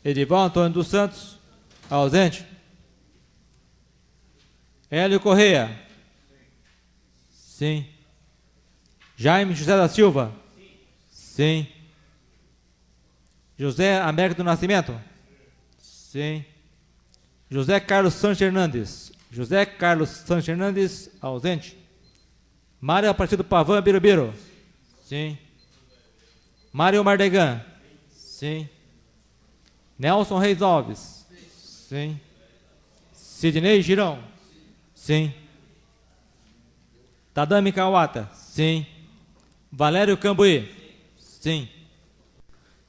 Edival Antônio dos Santos, ausente. Hélio Correia. Sim. Jaime José da Silva. Sim. José Américo do Nascimento. Sim. José Carlos Sanches Hernandes. José Carlos Sanches Hernandes, ausente. Mário Aparecido Pavan Birubiru. Sim. Mário Mardegan. Sim. Nelson Reis Alves. Sim. Sidnei Girão. Sim. Tadami Kawata. Sim. Valério Cambuí. Sim.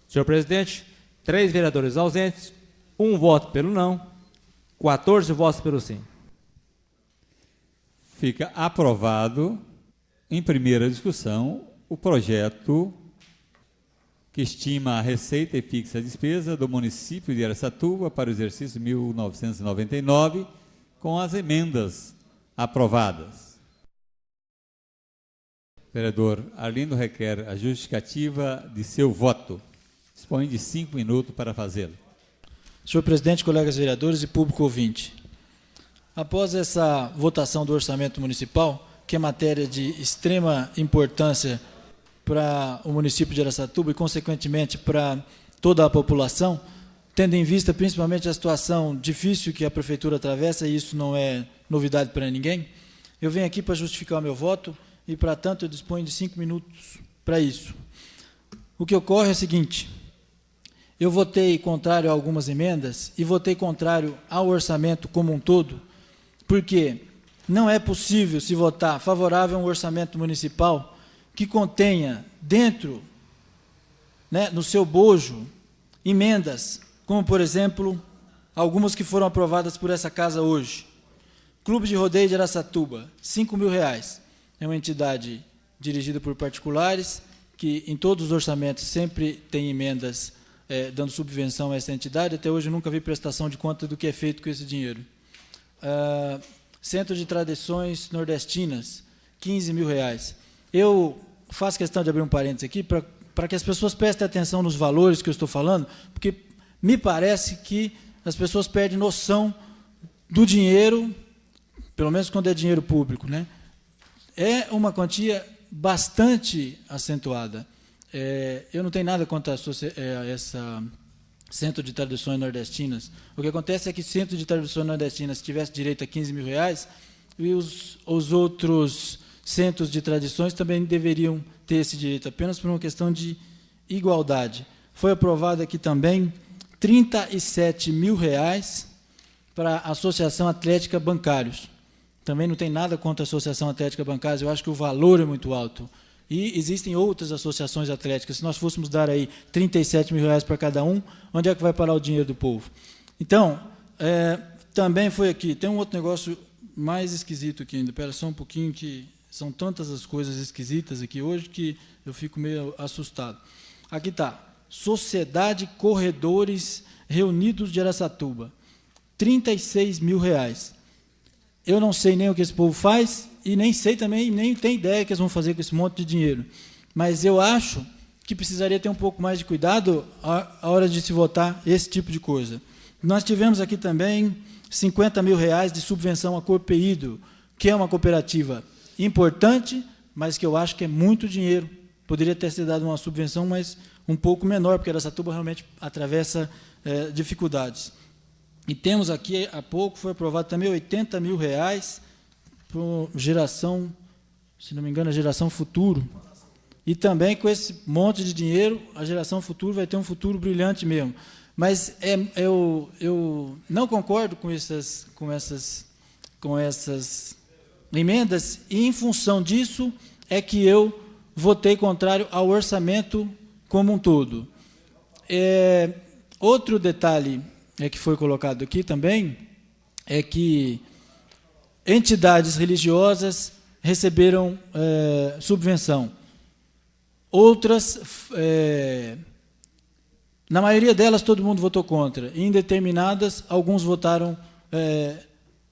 Senhor presidente, 3 vereadores ausentes, 1 voto pelo não, 14 votos pelo sim. Fica aprovado, em primeira discussão, o projeto que estima a receita e fixa a despesa do município de Araçatuba para o exercício 1999, com as emendas aprovadas. O vereador Arlindo requer a justificativa de seu voto. Dispõe de 5 minutos para fazê-lo. Senhor presidente, colegas vereadores e público ouvinte, após essa votação do orçamento municipal, que é matéria de extrema importância para o município de Araçatuba e, consequentemente, para toda a população, tendo em vista principalmente a situação difícil que a prefeitura atravessa, e isso não é novidade para ninguém, eu venho aqui para justificar o meu voto e, para tanto, eu disponho de 5 minutos para isso. O que ocorre é o seguinte: eu votei contrário a algumas emendas e votei contrário ao orçamento como um todo, porque não é possível se votar favorável a um orçamento municipal que contenha dentro, no seu bojo, emendas, como, por exemplo, algumas que foram aprovadas por essa casa hoje. Clube de Rodeio de Araçatuba, R$5.000. É uma entidade dirigida por particulares, que em todos os orçamentos sempre tem emendas dando subvenção a essa entidade. Até hoje eu nunca vi prestação de conta do que é feito com esse dinheiro. Centro de Tradições Nordestinas, R$15.000. Eu faço questão de abrir um parênteses aqui para que as pessoas prestem atenção nos valores que eu estou falando, porque me parece que as pessoas perdem noção do dinheiro, pelo menos quando é dinheiro público, né? É uma quantia bastante acentuada. Eu não tenho nada contra essa Centro de Tradições Nordestinas. O que acontece é que Centro de Tradições Nordestinas tivesse direito a R$15.000 e os outros centros de tradições também deveriam ter esse direito, apenas por uma questão de igualdade. Foi aprovado aqui também R$37.000 para a Associação Atlética Bancários. Também não tem nada contra a Associação Atlética Bancários, eu acho que o valor é muito alto. E existem outras associações atléticas. Se nós fôssemos dar aí R$37.000 para cada um, onde é que vai parar o dinheiro do povo? Então, também foi aqui. Tem um outro negócio mais esquisito aqui ainda. Espera só um pouquinho, que são tantas as coisas esquisitas aqui hoje que eu fico meio assustado. Aqui está. Sociedade Corredores Reunidos de Araçatuba. R$36.000. Eu não sei nem o que esse povo faz e nem sei também, nem tenho ideia que eles vão fazer com esse monte de dinheiro. Mas eu acho que precisaria ter um pouco mais de cuidado à hora de se votar esse tipo de coisa. Nós tivemos aqui também R$50.000 de subvenção a Corpeído, que é uma cooperativa importante, mas que eu acho que é muito dinheiro. Poderia ter sido dado uma subvenção, mas um pouco menor, porque Araçatuba realmente atravessa dificuldades. E temos aqui, há pouco, foi aprovado também R$80.000 para geração, se não me engano, a Geração Futuro. E também, com esse monte de dinheiro, a Geração Futuro vai ter um futuro brilhante mesmo. Mas eu não concordo com essas emendas, e, em função disso, é que eu votei contrário ao orçamento como um todo. Outro detalhe que foi colocado aqui também é que entidades religiosas receberam subvenção. Outras, na maioria delas, todo mundo votou contra. Em determinadas, alguns votaram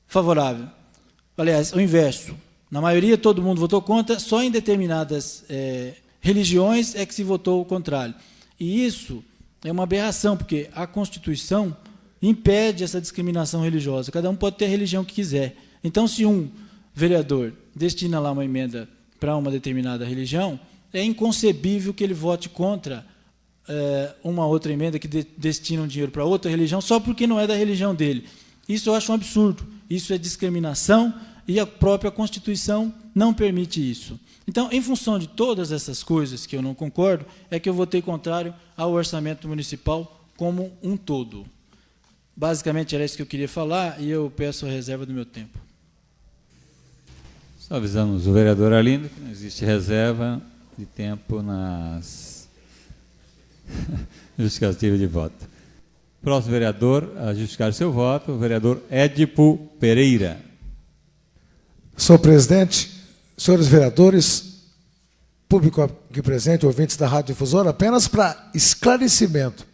favorável. Aliás, o inverso. Na maioria, todo mundo votou contra, só em determinadas religiões é que se votou o contrário. E isso é uma aberração, porque a Constituição impede essa discriminação religiosa. Cada um pode ter a religião que quiser. Então, se um vereador destina lá uma emenda para uma determinada religião, é inconcebível que ele vote contra uma outra emenda que destina um dinheiro para outra religião só porque não é da religião dele. Isso eu acho um absurdo. Isso é discriminação e a própria Constituição não permite isso. Então, em função de todas essas coisas que eu não concordo, é que eu votei contrário ao orçamento municipal como um todo. Basicamente era isso que eu queria falar e eu peço a reserva do meu tempo. Só avisamos o vereador Arlindo que não existe reserva de tempo nas justificativas de voto. Próximo vereador a justificar seu voto, o vereador Édipo Pereira. Senhor presidente, senhores vereadores, público aqui presente, ouvintes da Rádio Difusora, apenas para esclarecimento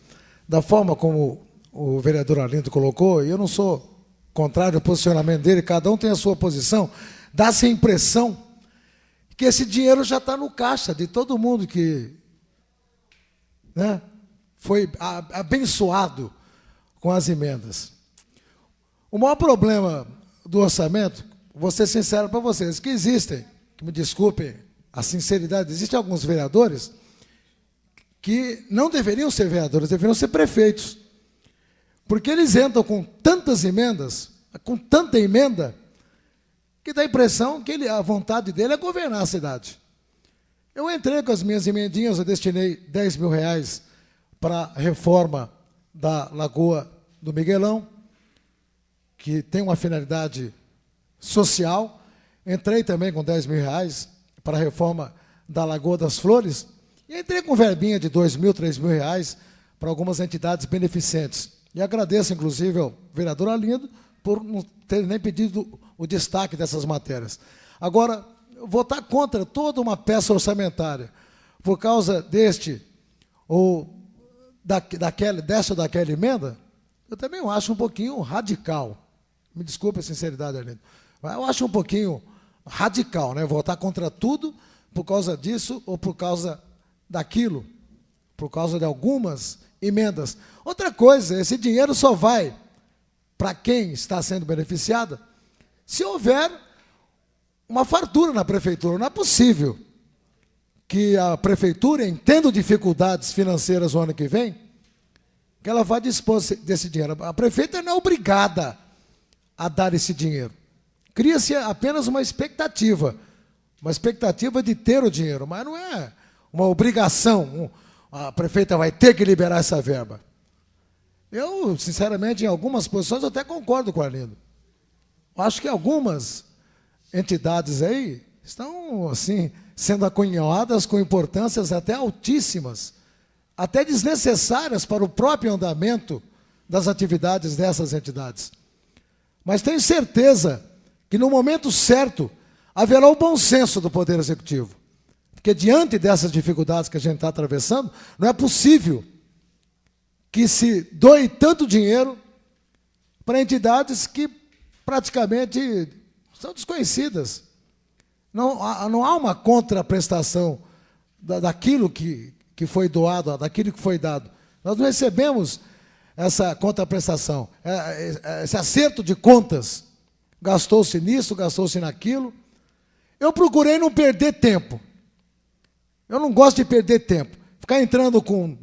da forma como o vereador Arlindo colocou, e eu não sou contrário ao posicionamento dele, cada um tem a sua posição, dá-se a impressão que esse dinheiro já está no caixa de todo mundo que, né, foi abençoado com as emendas. O maior problema do orçamento, vou ser sincero para vocês, que existem, que me desculpem a sinceridade, existem alguns vereadores que não deveriam ser vereadores, deveriam ser prefeitos. Porque eles entram com tantas emendas, com tanta emenda, que dá a impressão que a vontade dele é governar a cidade. Eu entrei com as minhas emendinhas, eu destinei 10 mil reais para a reforma da Lagoa do Miguelão, que tem uma finalidade social. Entrei também com 10 mil reais para a reforma da Lagoa das Flores, e entrei com verbinha de 2 mil, 3 mil reais para algumas entidades beneficentes. E agradeço, inclusive, ao vereador Arlindo por não ter nem pedido o destaque dessas matérias. Agora, votar contra toda uma peça orçamentária por causa desta ou daquela emenda, eu também acho um pouquinho radical. Me desculpe a sinceridade, Arlindo, mas eu acho um pouquinho radical, né? Votar contra tudo por causa disso ou por causa daquilo, por causa de algumas emendas. Outra coisa, esse dinheiro só vai para quem está sendo beneficiado se houver uma fartura na prefeitura. Não é possível que a prefeitura, tendo dificuldades financeiras no ano que vem, que ela vá dispor desse dinheiro. A prefeita não é obrigada a dar esse dinheiro. Cria-se apenas uma expectativa de ter o dinheiro, mas não é uma obrigação. A prefeita vai ter que liberar essa verba. Eu, sinceramente, em algumas posições, eu até concordo com o Arlindo. Acho que algumas entidades aí estão, assim, sendo acunhadas com importâncias até altíssimas, até desnecessárias para o próprio andamento das atividades dessas entidades. Mas tenho certeza que, no momento certo, haverá o bom senso do Poder Executivo. Porque, diante dessas dificuldades que a gente está atravessando, não é possível que se doe tanto dinheiro para entidades que praticamente são desconhecidas. Não há uma contraprestação daquilo que foi doado, daquilo que foi dado. Nós não recebemos essa contraprestação, esse acerto de contas. Gastou-se nisso, gastou-se naquilo. Eu procurei não perder tempo. Eu não gosto de perder tempo. Ficar entrando com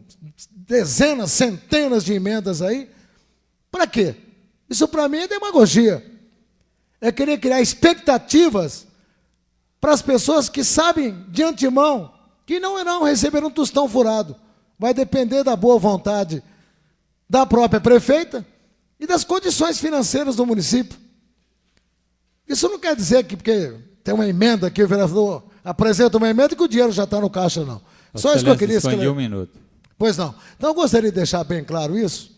dezenas, centenas de emendas aí. Para quê? Isso para mim é demagogia. É querer criar expectativas para as pessoas que sabem de antemão que não irão receber um tostão furado. Vai depender da boa vontade da própria prefeita e das condições financeiras do município. Isso não quer dizer que porque tem uma emenda que o vereador apresenta uma emenda que o dinheiro já está no caixa, não. Só isso que eu queria esclarecer. Um minuto. Pois não. Então, eu gostaria de deixar bem claro isso.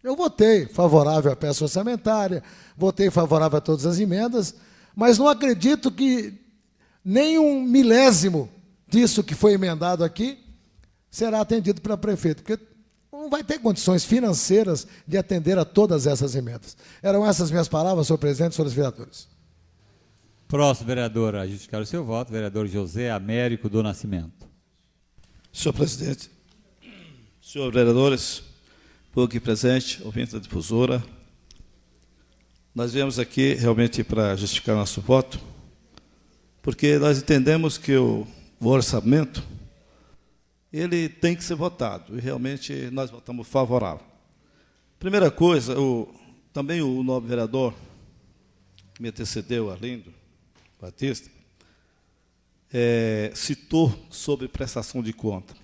Eu votei favorável à peça orçamentária, votei favorável a todas as emendas, mas não acredito que nem um milésimo disso que foi emendado aqui será atendido pela prefeita, porque não vai ter condições financeiras de atender a todas essas emendas. Eram essas minhas palavras, senhor presidente, senhores vereadores. Próximo vereador a justificar o seu voto, vereador José Américo do Nascimento. Senhor presidente, senhores vereadores, povo aqui presente, ouvinte da difusora, nós viemos aqui realmente para justificar nosso voto, porque nós entendemos que o orçamento ele tem que ser votado, e realmente nós votamos favorável. Primeira coisa, também o nobre vereador que me antecedeu, Arlindo Batista, citou sobre prestação de conta.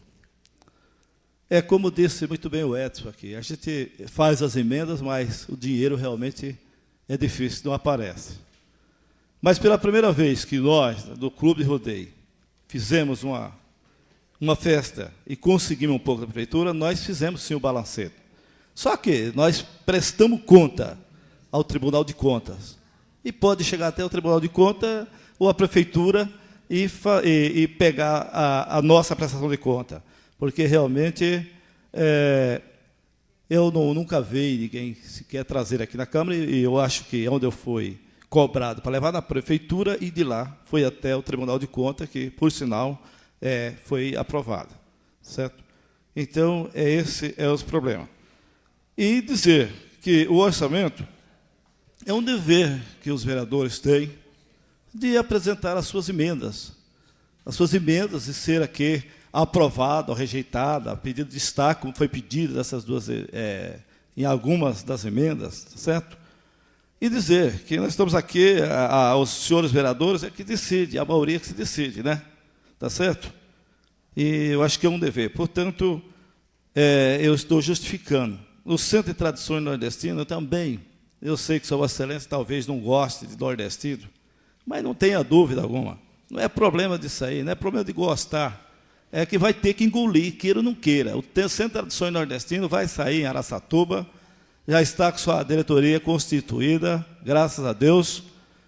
É como disse muito bem o Edson aqui, a gente faz as emendas, mas o dinheiro realmente é difícil, não aparece. Mas pela primeira vez que nós, do Clube de Rodeio, fizemos uma festa e conseguimos um pouco da prefeitura, nós fizemos sim o balancete. Só que nós prestamos conta ao Tribunal de Contas. E pode chegar até o Tribunal de Contas ou a prefeitura e pegar a nossa prestação de conta. Porque realmente eu nunca vi ninguém sequer trazer aqui na Câmara, e eu acho que onde eu fui cobrado para levar na prefeitura e de lá foi até o Tribunal de Contas, que, por sinal, foi aprovado. Certo? Então, esse é o problema. E dizer que o orçamento é um dever que os vereadores têm de apresentar as suas emendas e ser aqui aprovado ou rejeitado, pedido de destaque, como foi pedido dessas duas, em algumas das emendas, certo? E dizer que nós estamos aqui, os senhores vereadores é que decide, a maioria que se decide, né? Tá certo? E eu acho que é um dever. Portanto, eu estou justificando. No Centro de Tradições Nordestino também, eu sei que Sua Excelência talvez não goste de nordestino, mas não tenha dúvida alguma. Não é problema disso aí, não é problema de gostar. É que vai ter que engolir, queira ou não queira. O Centro de Tradições Nordestino vai sair em Araçatuba, já está com sua diretoria constituída, graças a Deus,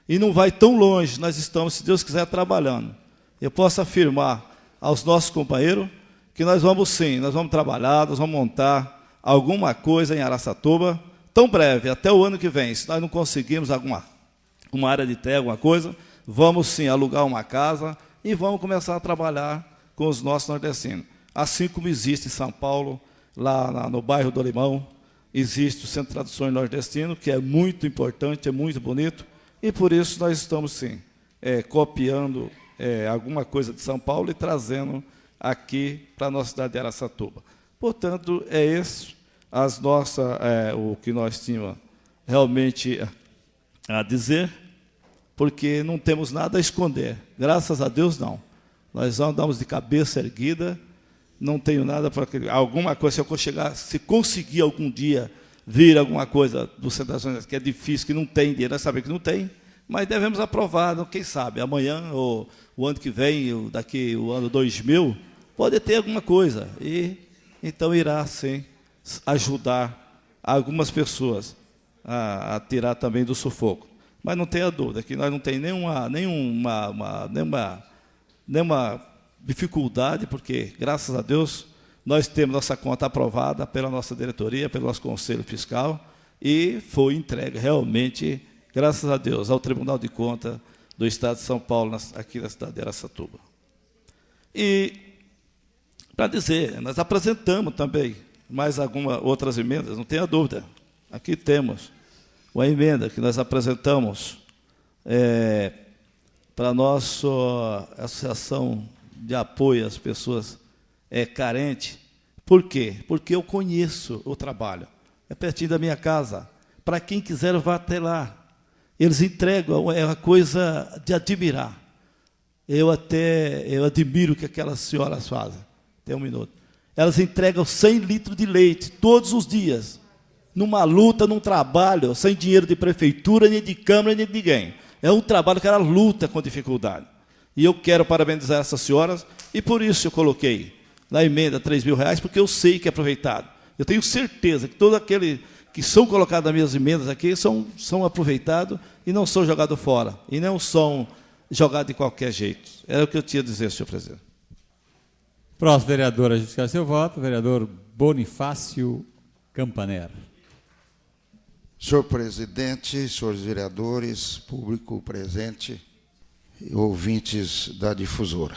e não vai tão longe. Nós estamos, se Deus quiser, trabalhando. Eu posso afirmar aos nossos companheiros que nós vamos sim, nós vamos trabalhar, nós vamos montar alguma coisa em Araçatuba, tão breve, até o ano que vem. Se nós não conseguirmos uma área de terra, alguma coisa, vamos sim alugar uma casa e vamos começar a trabalhar com os nossos nordestinos. Assim como existe em São Paulo, lá no bairro do Limão, existe o Centro de Tradições Nordestino, que é muito importante, é muito bonito, e por isso nós estamos sim copiando alguma coisa de São Paulo e trazendo aqui para a nossa cidade de Araçatuba. Portanto, é esse o que nós tínhamos realmente a dizer, porque não temos nada a esconder. Graças a Deus, não. Nós andamos de cabeça erguida, não tenho nada para... Alguma coisa, se conseguir algum dia vir alguma coisa do Centro das Nações, que é difícil, que não tem dinheiro, nós sabemos que não tem, mas devemos aprovar, quem sabe, amanhã ou o ano que vem, daqui o ano 2000, pode ter alguma coisa. E então irá, sim, ajudar algumas pessoas a tirar também do sufoco. Mas não tenha dúvida que nós não temos nenhuma dificuldade, porque, graças a Deus, nós temos nossa conta aprovada pela nossa diretoria, pelo nosso Conselho Fiscal, e foi entregue realmente, graças a Deus, ao Tribunal de Contas do Estado de São Paulo, aqui na cidade de Araçatuba. E, para dizer, nós apresentamos também mais algumas outras emendas, não tenha dúvida. Aqui temos uma emenda que nós apresentamos para a nossa associação de apoio às pessoas carentes. Por quê? Porque eu conheço o trabalho. É pertinho da minha casa. Para quem quiser, vá até lá. Eles entregam, é uma coisa de admirar. Eu admiro o que aquelas senhoras fazem. Tem um minuto. Elas entregam 100 litros de leite todos os dias, numa luta, num trabalho, sem dinheiro de prefeitura, nem de Câmara, nem de ninguém. É um trabalho que ela luta com dificuldade. E eu quero parabenizar essas senhoras, e por isso eu coloquei na emenda R$3.000, porque eu sei que é aproveitado. Eu tenho certeza que todos aqueles que são colocados nas minhas emendas aqui são aproveitados e não são jogados fora, e não são jogados de qualquer jeito. Era o que eu tinha a dizer, senhor presidente. Próximo vereador a justificar seu voto, vereador Bonifácio Campaner. Senhor presidente, senhores vereadores, público presente e ouvintes da difusora.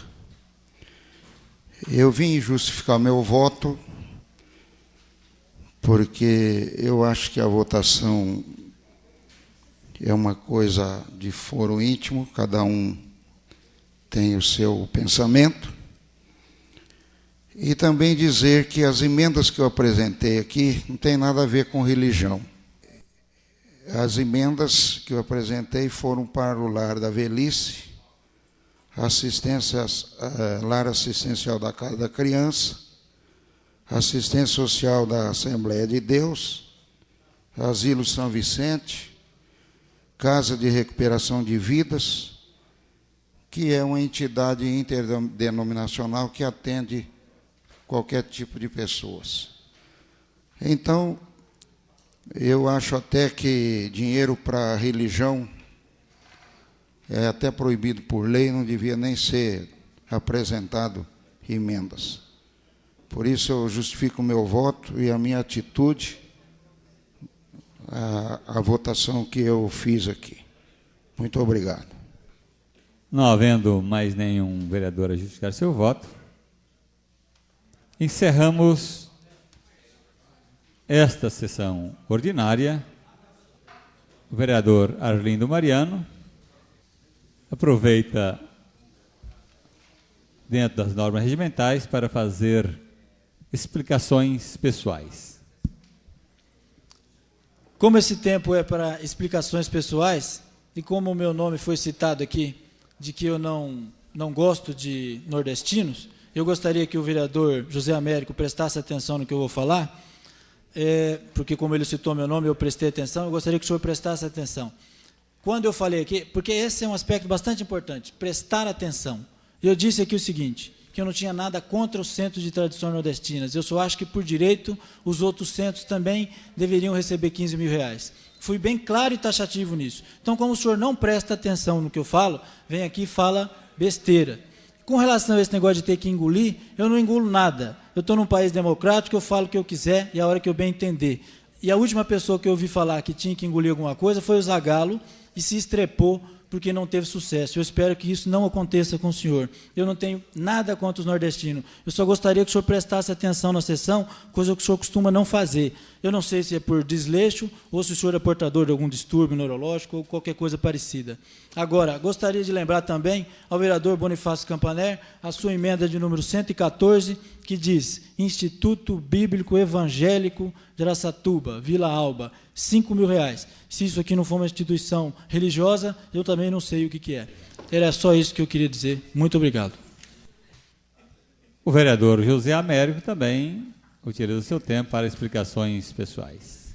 Eu vim justificar meu voto porque eu acho que a votação é uma coisa de foro íntimo, cada um tem o seu pensamento. E também dizer que as emendas que eu apresentei aqui não tem nada a ver com religião. As emendas que eu apresentei foram para o lar da velhice, lar assistencial da Casa da Criança, assistência social da Assembleia de Deus, Asilo São Vicente, Casa de Recuperação de Vidas, que é uma entidade interdenominacional que atende qualquer tipo de pessoas. Então, eu acho até que dinheiro para religião é até proibido por lei, não devia nem ser apresentado emendas. Por isso eu justifico o meu voto e a minha atitude, a votação que eu fiz aqui. Muito obrigado. Não havendo mais nenhum vereador a justificar seu voto, encerramos esta sessão ordinária. O vereador Arlindo Mariano aproveita, dentro das normas regimentais, para fazer explicações pessoais. Como esse tempo é para explicações pessoais, e como o meu nome foi citado aqui, de que eu não gosto de nordestinos, eu gostaria que o vereador José Américo prestasse atenção no que eu vou falar, porque como ele citou meu nome, eu prestei atenção, eu gostaria que o senhor prestasse atenção. Quando eu falei aqui, porque esse é um aspecto bastante importante, prestar atenção. Eu disse aqui o seguinte, que eu não tinha nada contra os centros de tradições nordestinas, eu só acho que, por direito, os outros centros também deveriam receber 15 mil reais. Fui bem claro e taxativo nisso. Então, como o senhor não presta atenção no que eu falo, vem aqui e fala besteira. Com relação a esse negócio de ter que engolir, eu não engulo nada. Eu estou num país democrático, eu falo o que eu quiser e a hora que eu bem entender. E a última pessoa que eu ouvi falar que tinha que engolir alguma coisa foi o Zagallo, e se estrepou porque não teve sucesso. Eu espero que isso não aconteça com o senhor. Eu não tenho nada contra os nordestinos. Eu só gostaria que o senhor prestasse atenção na sessão, coisa que o senhor costuma não fazer. Eu não sei se é por desleixo ou se o senhor é portador de algum distúrbio neurológico ou qualquer coisa parecida. Agora, gostaria de lembrar também ao vereador Bonifácio Campaner a sua emenda de número 114, que diz: Instituto Bíblico Evangélico de Araçatuba, Vila Alba, 5 mil reais. Se isso aqui não for uma instituição religiosa, eu também não sei o que é. Era só isso que eu queria dizer. Muito obrigado. O vereador José Américo também utiliza o seu tempo para explicações pessoais.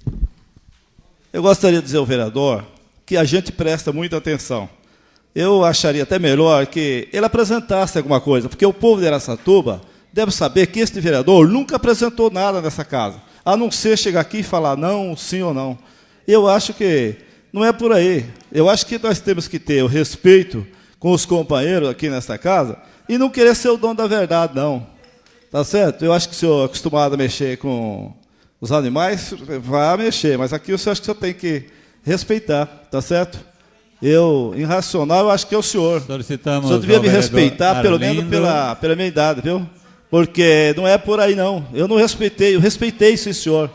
Eu gostaria de dizer ao vereador que a gente presta muita atenção. Eu acharia até melhor que ele apresentasse alguma coisa, porque o povo de Araçatuba deve saber que este vereador nunca apresentou nada nessa casa, a não ser chegar aqui e falar não, sim ou não. Eu acho que não é por aí. Eu acho que nós temos que ter o respeito com os companheiros aqui nesta casa e não querer ser o dono da verdade, não. Tá certo? Eu acho que o senhor é acostumado a mexer com os animais, vai mexer, mas aqui eu acho que o senhor tem que respeitar, tá certo? Eu, irracional, eu acho que é o senhor. Solicitamos o senhor devia me respeitar, Arlindo, pelo menos pela minha idade, viu? Porque não é por aí, não. Eu não respeitei, eu respeitei, sim, senhor.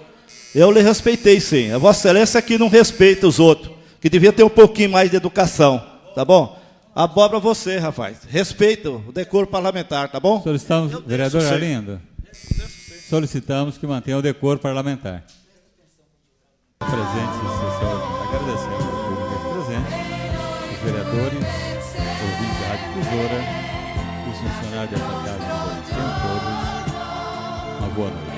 Eu lhe respeitei, sim. A Vossa Excelência aqui não respeita os outros, que devia ter um pouquinho mais de educação, tá bom? Abóbora você, rapaz. Respeita o decoro parlamentar, tá bom? Solicitamos, vereador Arlindo, solicitamos que mantenha o decoro parlamentar. Presentes, senhor, agradecemos ao público aqui presente, os vereadores, ouvintes da Rádio Difusora, os funcionários dessa casa, tenham todos uma boa noite.